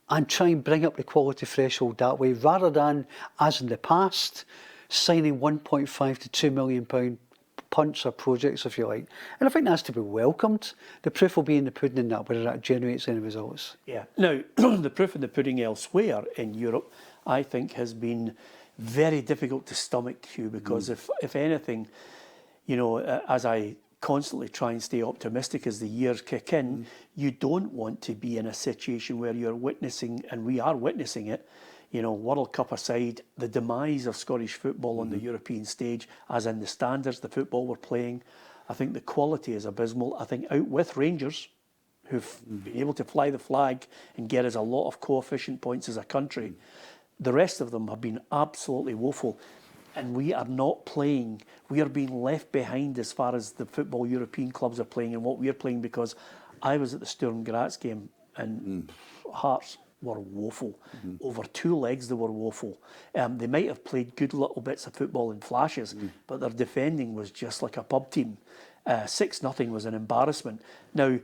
and try and bring up the quality threshold that way, rather than, as in the past, signing £1.5 to £2 million punts or projects, if you like. And I think that's to be welcomed. The proof will be in the pudding in that, whether that generates any results. Yeah. Now, the proof in the pudding elsewhere in Europe, I think, has been very difficult to stomach, Hugh, because if anything, you know, as I constantly try and stay optimistic as the years kick in, you don't want to be in a situation where you're witnessing, and we are witnessing it, you know, World Cup aside, the demise of Scottish football on the European stage, as in the standards, the football we're playing. I think the quality is abysmal. I think out with Rangers, who've been able to fly the flag and get us a lot of coefficient points as a country, the rest of them have been absolutely woeful. And we are not playing, we are being left behind as far as the football European clubs are playing and what we're playing, because I was at the Sturm Graz game and Hearts were woeful. Over 2 legs they were woeful. They might have played good little bits of football in flashes, but their defending was just like a pub team. 6-0 was an embarrassment. Now,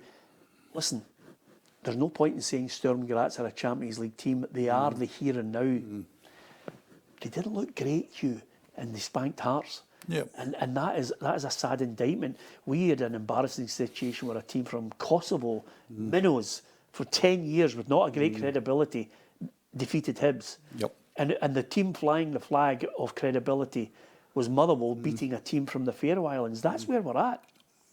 listen, there's no point in saying Sturm Graz are a Champions League team. They are the here and now. They didn't look great, Hugh, and they spanked Hearts. Yep. And that is a sad indictment. We had an embarrassing situation where a team from Kosovo, Minnows, for 10 years with not a great credibility, defeated Hibs. Yep. And the team flying the flag of credibility was Motherwell beating a team from the Faroe Islands. That's where we're at.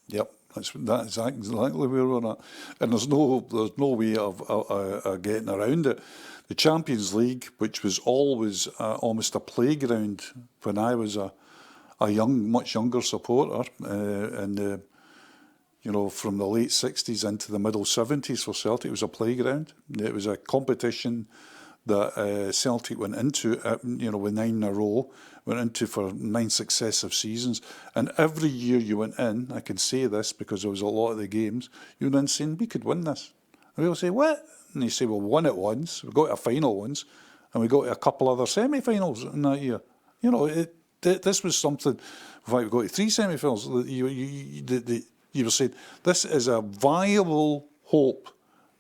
Yep, That's exactly where we're at, and there's no way of getting around it. The Champions League, which was always almost a playground when I was a much younger supporter, and from the late 60s into the middle 70s for Celtic, it was a playground. It was a competition that Celtic went into, with 9 in a row, went into for 9 successive seasons. And every year you went in, I can say this because there was a lot of the games, you went in saying, we could win this. And we'll say, what? And you say, well, we won it once, we got to a final once, and we got to a couple other semi-finals in that year. This was something, in fact, we got to 3 semi-finals. You were saying, this is a viable hope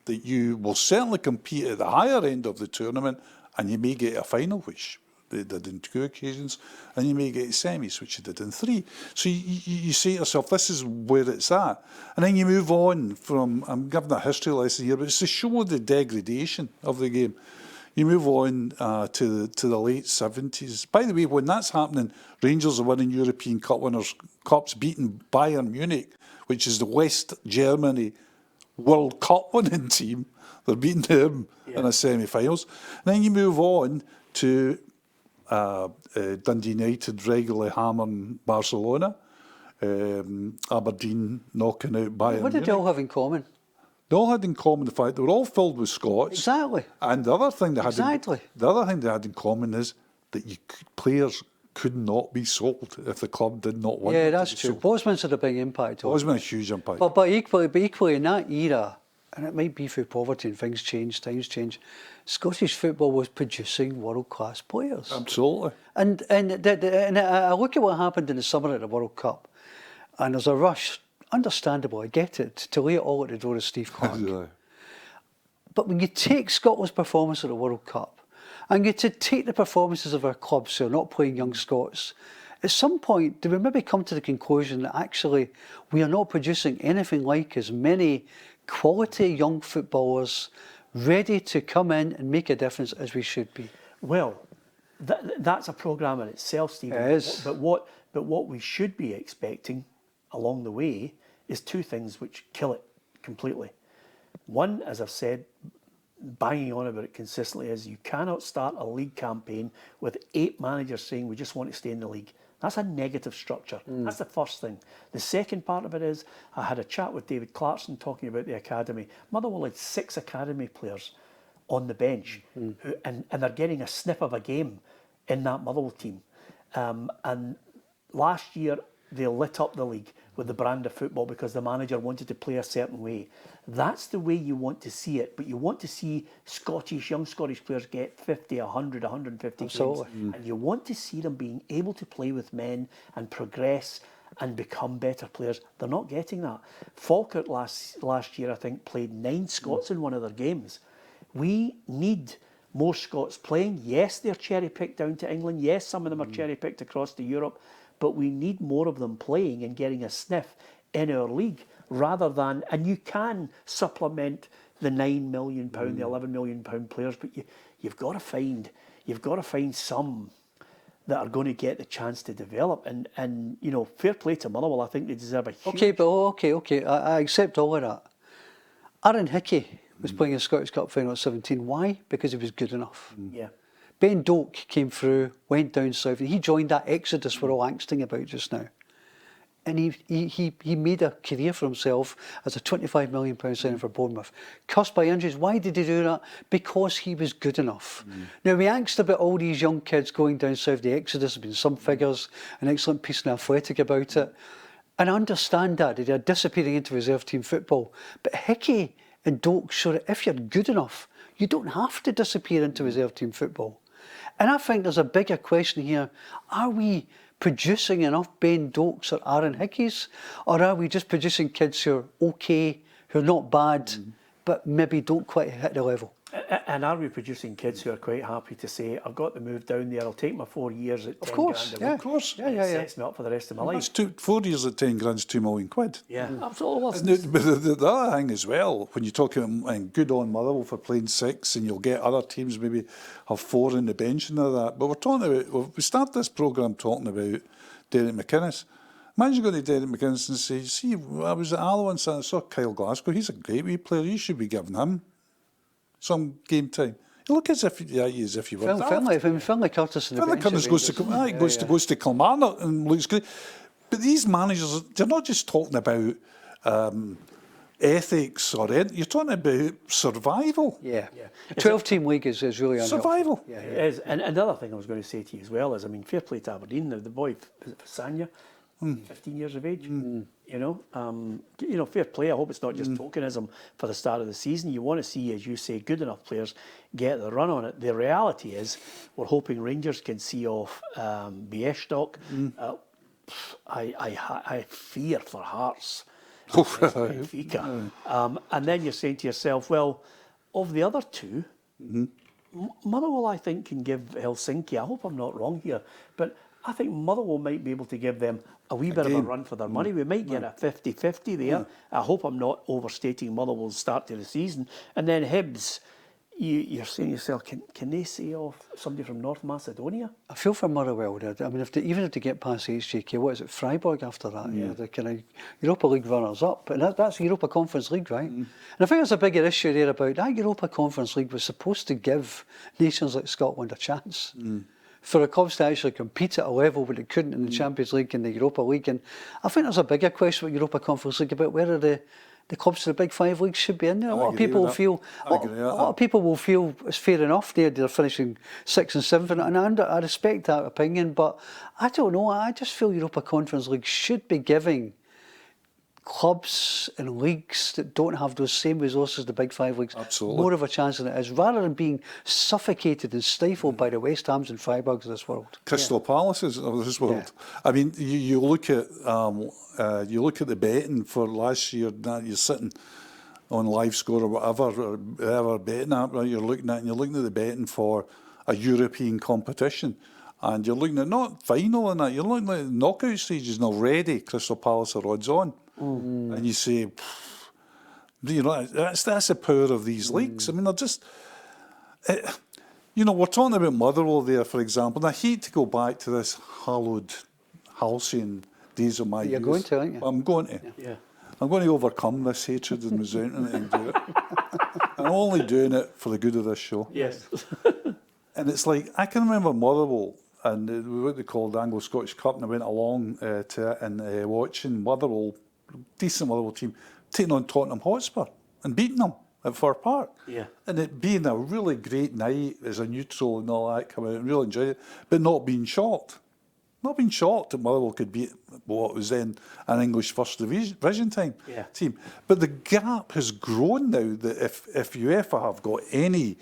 that you will certainly compete at the higher end of the tournament, and you may get a final, which they did in 2 occasions, and you may get semis, which you did in 3. So you say to yourself, this is where it's at. And then you move on from, I'm giving a history lesson here, but it's to show the degradation of the game. You move on to the late 70s. By the way, when that's happening, Rangers are winning European Cup winners' cups, beating Bayern Munich, which is the West Germany World Cup winning team. They're beating them in a semi-finals. And then you move on to Dundee United regularly hammering Barcelona, Aberdeen knocking out Bayern. What did they all have in common? They all had in common the fact they were all filled with Scots. Exactly. And the other thing they had in common is that players could not be sold if the club did not want. Yeah, that's true. Bosman's had a big impact. Bosman had a huge impact. But equally in that era, and it might be through poverty and things change, times change, Scottish football was producing world-class players. Absolutely. And I look at what happened in the summer at the World Cup, and there's a rush, understandable, I get it, to lay it all at the door of Steve Clarke. Yeah. But when you take Scotland's performance at the World Cup, and you to take the performances of our clubs who are not playing young Scots, at some point, do we maybe come to the conclusion that actually we are not producing anything like as many quality young footballers ready to come in and make a difference as we should be? Well, that's a programme in itself, Stephen. It is. But what we should be expecting along the way is 2 things which kill it completely. One, as I've said, banging on about it consistently, is you cannot start a league campaign with 8 managers saying we just want to stay in the league. That's a negative structure. That's the first thing. The second part of it is, I had a chat with David Clarkson talking about the academy. Motherwell had 6 academy players on the bench, and they're getting a sniff of a game in that Motherwell team. And last year, they lit up the league with the brand of football because the manager wanted to play a certain way. That's the way you want to see it, but you want to see young Scottish players get 50, 100, 150 Absolutely. games. And you want to see them being able to play with men and progress and become better players. They're not getting that. Falkirk last year, I think, played 9 Scots in one of their games. We need more Scots playing. Yes, they're cherry-picked down to England. Yes, some of them are cherry-picked across to Europe. But we need more of them playing and getting a sniff in our league rather than, and you can supplement the £9 million, the £11 million players, but you've got to find some that are going to get the chance to develop. And fair play to Motherwell. I think they deserve a huge... Okay. I accept all of that. Arne Hickey was playing a Scottish Cup final at 17. Why? Because he was good enough. Yeah. Ben Doak came through, went down south, and he joined that exodus we're all angsting about just now. And he made a career for himself as a £25 million signing for Bournemouth. Cursed by injuries. Why did he do that? Because he was good enough. Now, we angst about all these young kids going down south, the exodus, there's been some figures, an excellent piece in Athletic about it. And I understand that they're disappearing into reserve team football. But Hickey and Doak show that if you're good enough, you don't have to disappear into reserve team football. And I think there's a bigger question here. Are we producing enough Ben Dokes or Arne Hickeys? Or are we just producing kids who are okay, who are not bad, but maybe don't quite hit the level? And are we producing kids who are quite happy to say, I've got the move down there, I'll take my 4 years at 10 grand a week. Of course. It sets me up for the rest of my life. 4 years at 10 grand's £2 million. Yeah, absolutely. But the other thing as well, when you talk about good on Motherwell for playing 6, and you'll get other teams maybe have 4 in the bench and all that. But we're talking about, we start this programme talking about Derek McInnes. Imagine going to Derek McInnes and say, see, I was at Alloa and I saw Kyle Glasgow. He's a great wee player. You should be giving him some game time. You look as if you were daft. Finlay Curtis in the bench. Curtis goes to Kilmarnock and looks great. But these managers, they're not just talking about ethics or anything. You're talking about survival. Yeah. A 12-team league is really unhelpful. Survival. Yeah, it is. And the other thing I was going to say to you as well is, I mean, fair play to Aberdeen. The boy, is it Fasanya? 15 years of age. You know, fair play. I hope it's not just tokenism for the start of the season. You want to see, as you say, good enough players get the run on it. The reality is, we're hoping Rangers can see off Bieshtok. I fear for Hearts. Benfica. And then you're saying to yourself, well, of the other two, Motherwell, I think, can give Helsinki, I hope I'm not wrong here, but I think Motherwell might be able to give them a wee bit of a run for their money. We might get a 50-50 there. I hope I'm not overstating Motherwell's start to the season. And then Hibs, you're saying to yourself, can they see off somebody from North Macedonia? I feel for Motherwell. I mean, even if they get past HJK, what is it, Freiburg after that? Yeah, the kind of Europa League runners-up. But that's Europa Conference League, right? And I think there's a bigger issue there about that Europa Conference League was supposed to give nations like Scotland a chance. For the clubs to actually compete at a level where they couldn't in the Champions League and the Europa League. And I think there's a bigger question with Europa Conference League about whether the clubs to the big five leagues should be in there. A lot of people will feel it's fair enough they're finishing 6th and 7th, and I respect that opinion, but I don't know. I just feel Europa Conference League should be giving clubs and leagues that don't have those same resources as the big five leagues more of a chance than it is, rather than being suffocated and stifled by the West Hams and Freiburgs of this world. Crystal Palaces of this world. I mean, you look at the betting for last year. You're sitting on live score or whatever betting app, right? You're looking at the betting for a European competition. And you're looking at not final and that, you're looking at knockout stages, and already Crystal Palace are odds on. And you say, you know, that's the power of these leagues. I mean, they're just, you know, we're talking about Motherwell there, for example, and I hate to go back to this hallowed, halcyon days of my youth. You're going to, aren't you? I'm going to. Yeah. I'm going to overcome this hatred and resentment and do it. I'm only doing it for the good of this show. Yes. And it's like, I can remember Motherwell and what they called the Anglo-Scottish Cup, and I went along to it and watching Motherwell, decent Motherwell team, taking on Tottenham Hotspur and beating them at Fir Park. Yeah. And it being a really great night as a neutral and all that, come out and really enjoyed it, but not being shocked. Not being shocked that Motherwell could beat what was then an English First Division team. But the gap has grown now that if UEFA have got any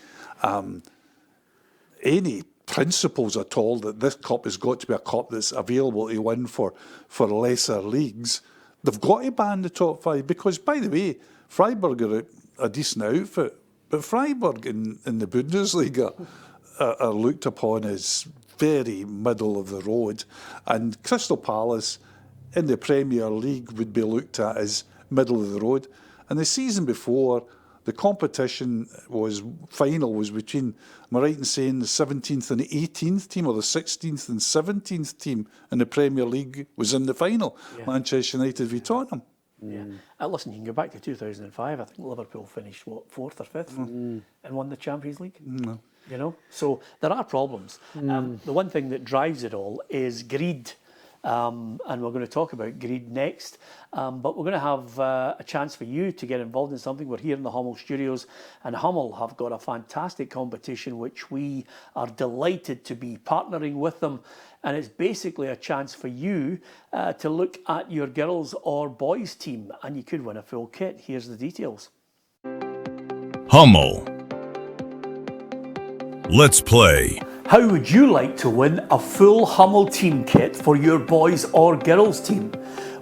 principles at all that this cup has got to be a cup that's available to win for lesser leagues, they've got to ban the top five, because, by the way, Freiburg are a decent outfit, but Freiburg in the Bundesliga are looked upon as very middle of the road, and Crystal Palace in the Premier League would be looked at as middle of the road. And the season before, the competition was between, am I right in saying, the 17th and the 18th team, or the 16th and 17th team in the Premier League was in the final. Yeah. Manchester United v Tottenham. Yeah. Listen, you can go back to 2005. I think Liverpool finished, 4th or 5th and won the Champions League? No. You know? So there are problems. The one thing that drives it all is greed. And we're going to talk about greed next. But we're going to have a chance for you to get involved in something. We're here in the Hummel studios, and Hummel have got a fantastic competition which we are delighted to be partnering with them. And it's basically a chance for you to look at your girls or boys team, and you could win a full kit. Here's the details. Hummel. Let's play. How would you like to win a full Hummel team kit for your boys or girls team?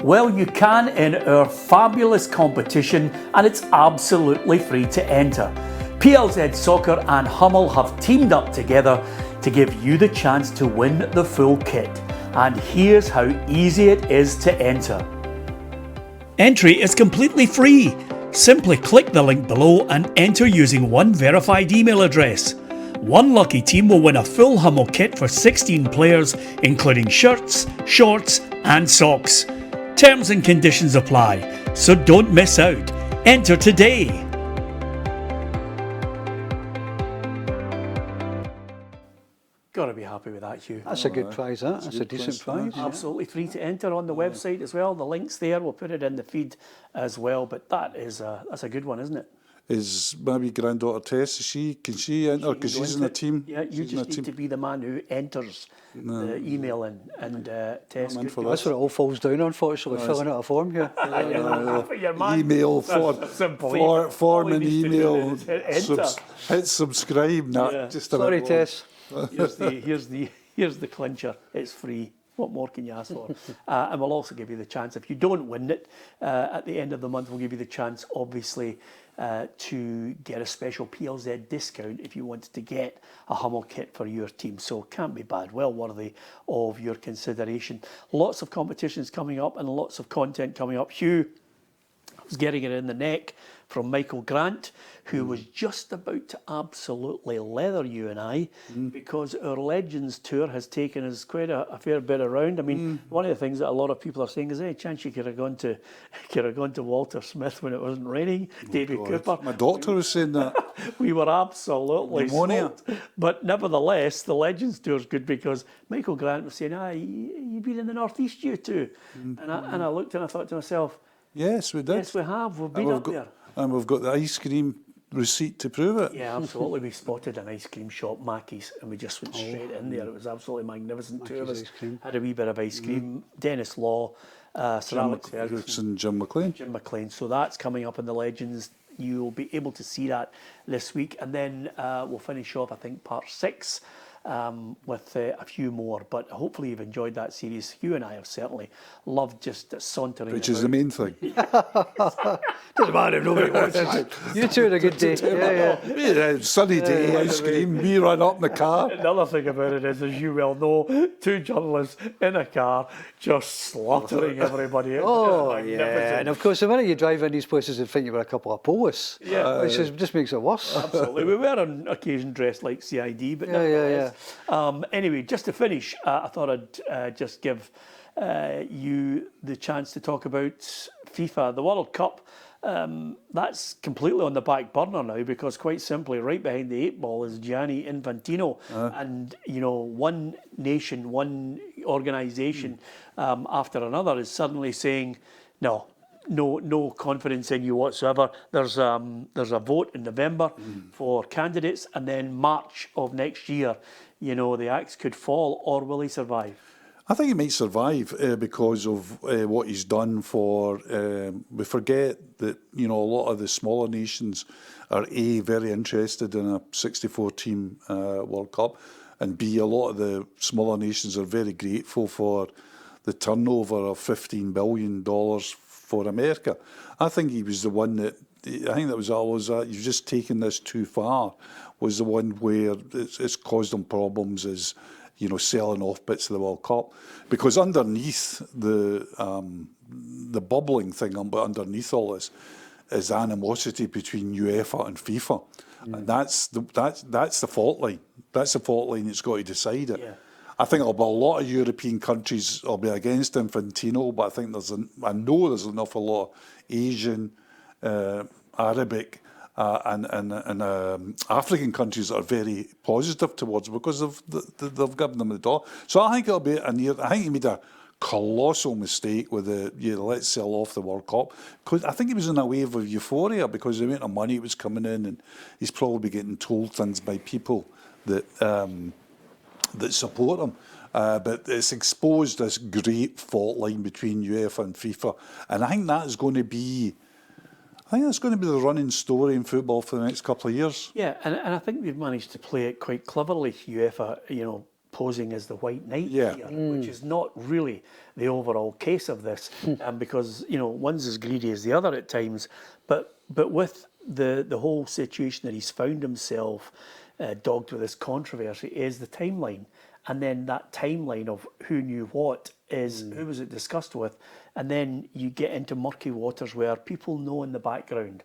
Well, you can in our fabulous competition, and it's absolutely free to enter. PLZ Soccer and Hummel have teamed up together to give you the chance to win the full kit. And here's how easy it is to enter. Entry is completely free. Simply click the link below and enter using one verified email address. One lucky team will win a full Hummel kit for 16 players, including shirts, shorts and socks. Terms and conditions apply, so don't miss out. Enter today. Got to be happy with that, Hugh. That's a good prize, that. That's a decent prize. Absolutely free to enter on the website as well. The link's there. We'll put it in the feed as well. But that's a good one, isn't it? Is maybe granddaughter Tess, can she enter? Because she's in a team. Yeah, you just need to be the man who enters the email in. And Tess, I'm in for That's what it all falls down, unfortunately, filling out a form here. your man. Email That's simple. form All an he needs to do email. is hit enter. Hit subscribe. Nah, Yeah. just a Sorry, bit Tess. Here's the clincher. It's free. What more can you ask for? And we'll also give you the chance, if you don't win it, at the end of the month, we'll give you the chance, obviously, to get a special PLZ discount if you wanted to get a Hummel kit for your team. So can't be bad, well worthy of your consideration. Lots of competitions coming up and lots of content coming up. Hugh was getting it in the neck from Michael Grant, who was just about to absolutely leather you and I, because our Legends tour has taken us quite a fair bit around. I mean, one of the things that a lot of people are saying is, hey, chance you could have gone to Walter Smith when it wasn't raining, Davy Cooper. My doctor was saying that. We were absolutely Pneumonia. smoked. But nevertheless, the Legends tour is good because Michael Grant was saying, you've been in the North East, you two. And I looked and I thought to myself, Yes, we did. yes, we have. We've been up there. And we've got the ice cream receipt to prove it. Yeah, absolutely. We spotted an ice cream shop, Mackey's, and we just went straight in there. It was absolutely magnificent. Two of us Mackey's ice cream. had a wee bit of ice cream. Dennis Law, Sir Alex Ferguson, Jim McLean. Jim McLean. So that's coming up in the Legends. You'll be able to see that this week. And then we'll finish off, I think, part 6 with a few more. But hopefully you've enjoyed that series. Hugh and I have certainly loved just sauntering Which is the main thing. Doesn't matter if nobody wants it. You two had a good day. Yeah. Sunny day, ice cream, we run up in the car. Another thing about it is, as you well know, 2 journalists in a car just slaughtering everybody. Oh, yeah. And of course, the minute you drive in these places and think you were a couple of police, which just makes it worse. Absolutely. We were on occasion dressed like CID, but Yeah. nevertheless. Anyway, just to finish, I thought I'd just give you the chance to talk about FIFA, the World Cup. That's completely on the back burner now because, quite simply, right behind the 8 ball is Gianni Infantino, and one nation, one organisation after another is suddenly saying no confidence in you whatsoever. There's a vote in November for candidates, and then March of next year, the axe could fall, or will he survive? I think he might survive because of what he's done for. We forget that a lot of the smaller nations are very interested in a 64-team World Cup, and B, a lot of the smaller nations are very grateful for the turnover of $15 billion for America. I think he was the one that. I think that was always that you've just taken this too far. Was the one where it's caused them problems is. Selling off bits of the World Cup, because underneath the bubbling thing, underneath all this, is animosity between UEFA and FIFA, and that's the fault line. That's the fault line that's got to decide it. Yeah. I think a lot of European countries will be against Infantino, but I think I know there's an awful lot of Asian, Arabic. And African countries that are very positive towards it because they've given them the door. So I think it'll be a near. I think he made a colossal mistake with let's sell off the World Cup, because I think he was in a wave of euphoria because the amount of money was coming in, and he's probably getting told things by people that support him. But it's exposed this great fault line between UEFA and FIFA, and I think that is going to be. I think that's going to be the running story in football for the next couple of years. Yeah, and I think they've managed to play it quite cleverly, UEFA, posing as the white knight here, which is not really the overall case of this, because, one's as greedy as the other at times, but with the whole situation that he's found himself dogged with this controversy is the timeline. And then that timeline of who knew what is who was it discussed with, and then you get into murky waters where people know in the background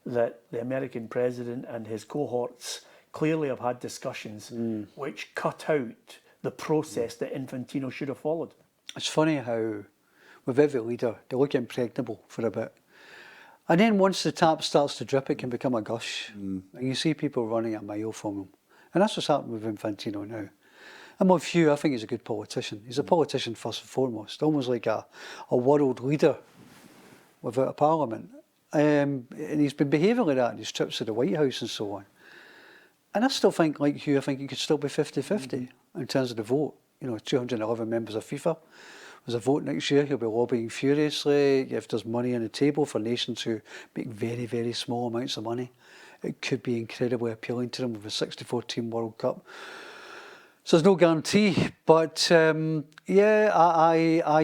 that the American president and his cohorts clearly have had discussions which cut out the process that Infantino should have followed. It's funny how with every leader. They look impregnable for a bit. And then once the tap starts to drip, it can become a gush. And you see people running a mile from him. And that's what's happening with Infantino now. And with Hugh, I think he's a good politician. He's a politician first and foremost, almost like a world leader without a parliament. And he's been behaving like that in his trips to the White House and so on. And I still think, like Hugh, I think he could still be 50-50 in terms of the vote. 211 members of FIFA. There's a vote next year. He'll be lobbying furiously. If there's money on the table for nations who make very, very small amounts of money, it could be incredibly appealing to them with a 64-team World Cup. So there's no guarantee. But I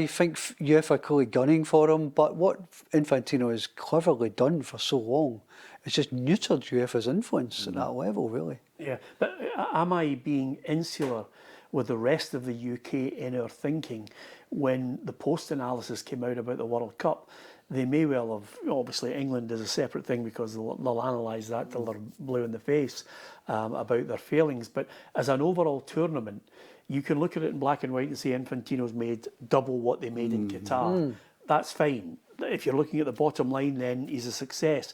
think UEFA are clearly gunning for him. But what Infantino has cleverly done for so long is just neutered UEFA's influence at that level, really. Yeah, but am I being insular with the rest of the UK in our thinking when the post-analysis came out about the World Cup? They may well have, obviously England is a separate thing because they'll analyse that till they're blue in the face about their failings. But as an overall tournament, you can look at it in black and white and say Infantino's made double what they made in Qatar. That's fine. If you're looking at the bottom line, then he's a success.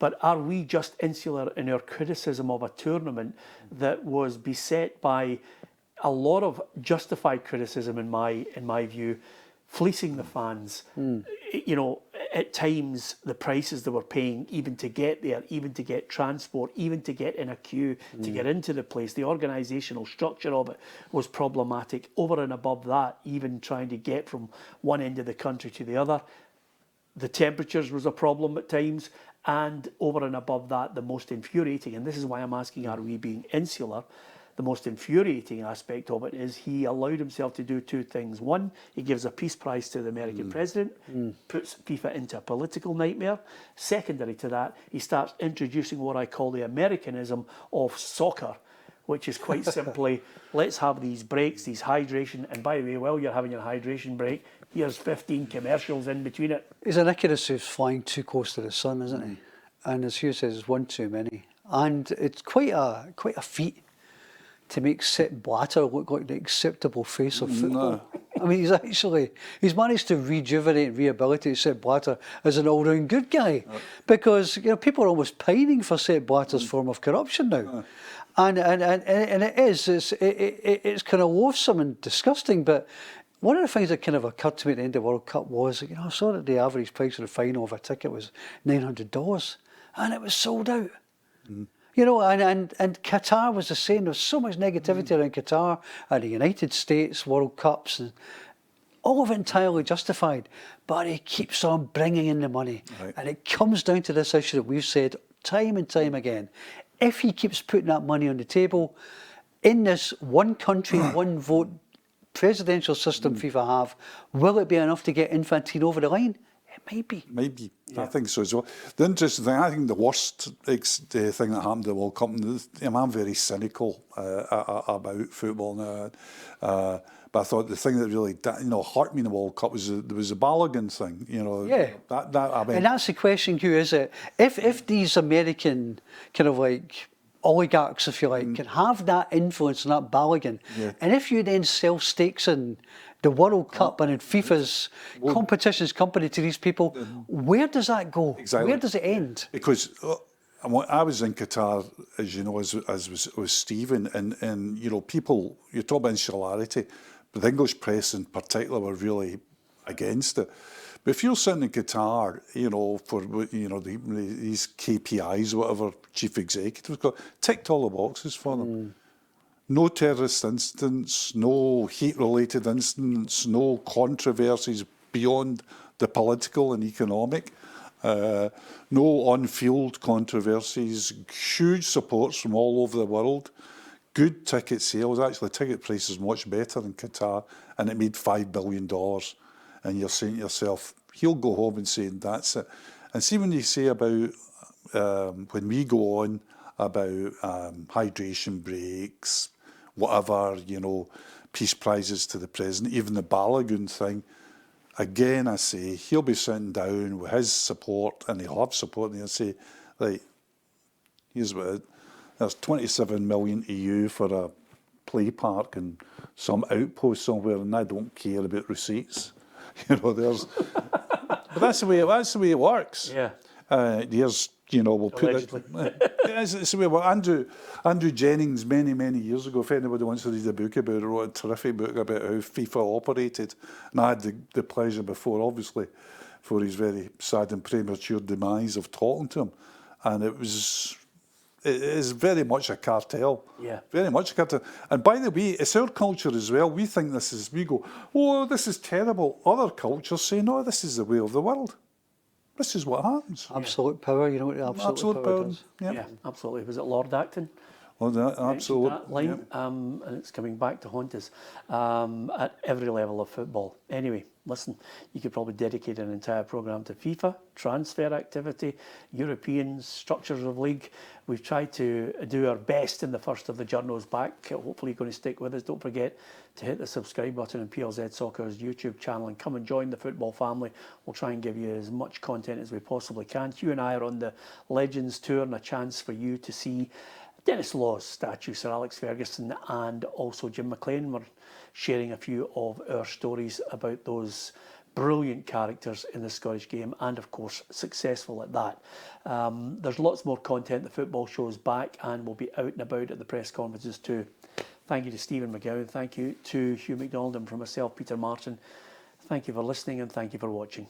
But are we just insular in our criticism of a tournament that was beset by a lot of justified criticism, in my view, fleecing the fans? At times the prices they were paying, even to get there, even to get transport, even to get in a queue, to get into the place, the organisational structure of it was problematic. Over and above that, even trying to get from one end of the country to the other, the temperatures was a problem at times. And over and above that, the most infuriating, and this is why I'm asking, are we being insular? The most infuriating aspect of it is he allowed himself to do two things. One, he gives a peace prize to the American president, puts FIFA into a political nightmare. Secondary to that, he starts introducing what I call the Americanism of soccer, which is quite simply, let's have these breaks, these hydration, and by the way, while you're having your hydration break, here's 15 commercials in between it. He's an Icarus who's flying too close to the sun, isn't he? And as Hugh says, it's one too many. And it's quite a feat to make Sepp Blatter look like the acceptable face of football. I mean, he's managed to rejuvenate and rehabilitate Sepp Blatter as an all-round good guy, because people are almost pining for Sepp Blatter's form of corruption now. And it's kind of loathsome and disgusting, but one of the things that kind of occurred to me at the end of the World Cup was, I saw that the average price of the final of a ticket was $900, and it was sold out. And Qatar was the same. There was so much negativity around Qatar and the United States World Cups, and all of it entirely justified. But he keeps on bringing in the money. Right. And it comes down to this issue that we've said time and time again. If he keeps putting that money on the table, in this one country, one vote presidential system FIFA have, will it be enough to get Infantino over the line? It might be. Maybe. Yeah. I think so as well. The interesting thing, I think the worst thing that happened to the World Cup, and I'm very cynical about football now, but I thought the thing that really hurt me in the World Cup was there was a Balogun thing. Yeah. And that's the question, Hugh, is it? If these American kind of like oligarchs, if you like, can have that influence on that Balogun, and if you then sell stakes in the World Cup and in FIFA's competitions company to these people, where does that go? Exactly. Where does it end? Because I was in Qatar, as you know, as was Stephen, and people, you talk about insularity, but the English press in particular were really against it. But if you're sitting in Qatar, for these KPIs, whatever chief executives got, ticked all the boxes for them. No terrorist incidents, no heat-related incidents, no controversies beyond the political and economic, no on-field controversies, huge supports from all over the world, good ticket sales. Actually, ticket prices much better in Qatar, and it made $5 billion. And you're saying to yourself, he'll go home and say, that's it. And see, when you say about, when we go on about hydration breaks, whatever, peace prizes to the president, even the Balogun thing, again, I say, he'll be sitting down with his support, and he'll have support, and he'll say, right, here's what it is. There's 27 million EU for a play park and some outpost somewhere, and I don't care about receipts. You know, there's, but that's the way it works. Yeah. Here's, you know, we'll put it. Allegedly. It's the way. Well, Andrew Jennings, many years ago, if anybody wants to read a book about it, wrote a terrific book about how FIFA operated, and I had the pleasure before, obviously, for his very sad and premature demise of talking to him, and it is very much a cartel. Yeah. Very much a cartel. And by the way, it's our culture as well. We think we go, oh, this is terrible. Other cultures say, no, this is the way of the world. This is what happens. Absolute power, you know what absolute power does. Yeah, absolutely. Was it Lord Acton? Well, absolutely. That line, and it's coming back to haunt us at every level of football. Anyway, listen, you could probably dedicate an entire programme to FIFA, transfer activity, European structures of league. We've tried to do our best in the first of the Journos back. Hopefully you're going to stick with us. Don't forget to hit the subscribe button on PLZ Soccer's YouTube channel and come and join the football family. We'll try and give you as much content as we possibly can. Hugh and I are on the Legends Tour, and a chance for you to see Dennis Law's statue, Sir Alex Ferguson, and also Jim McLean. We're sharing a few of our stories about those brilliant characters in the Scottish game, and of course successful at that. There's lots more content. The football show's back and we'll be out and about at the press conferences too. Thank you to Stephen McGowan, thank you to Hugh MacDonald, and from myself, Peter Martin. Thank you for listening and thank you for watching.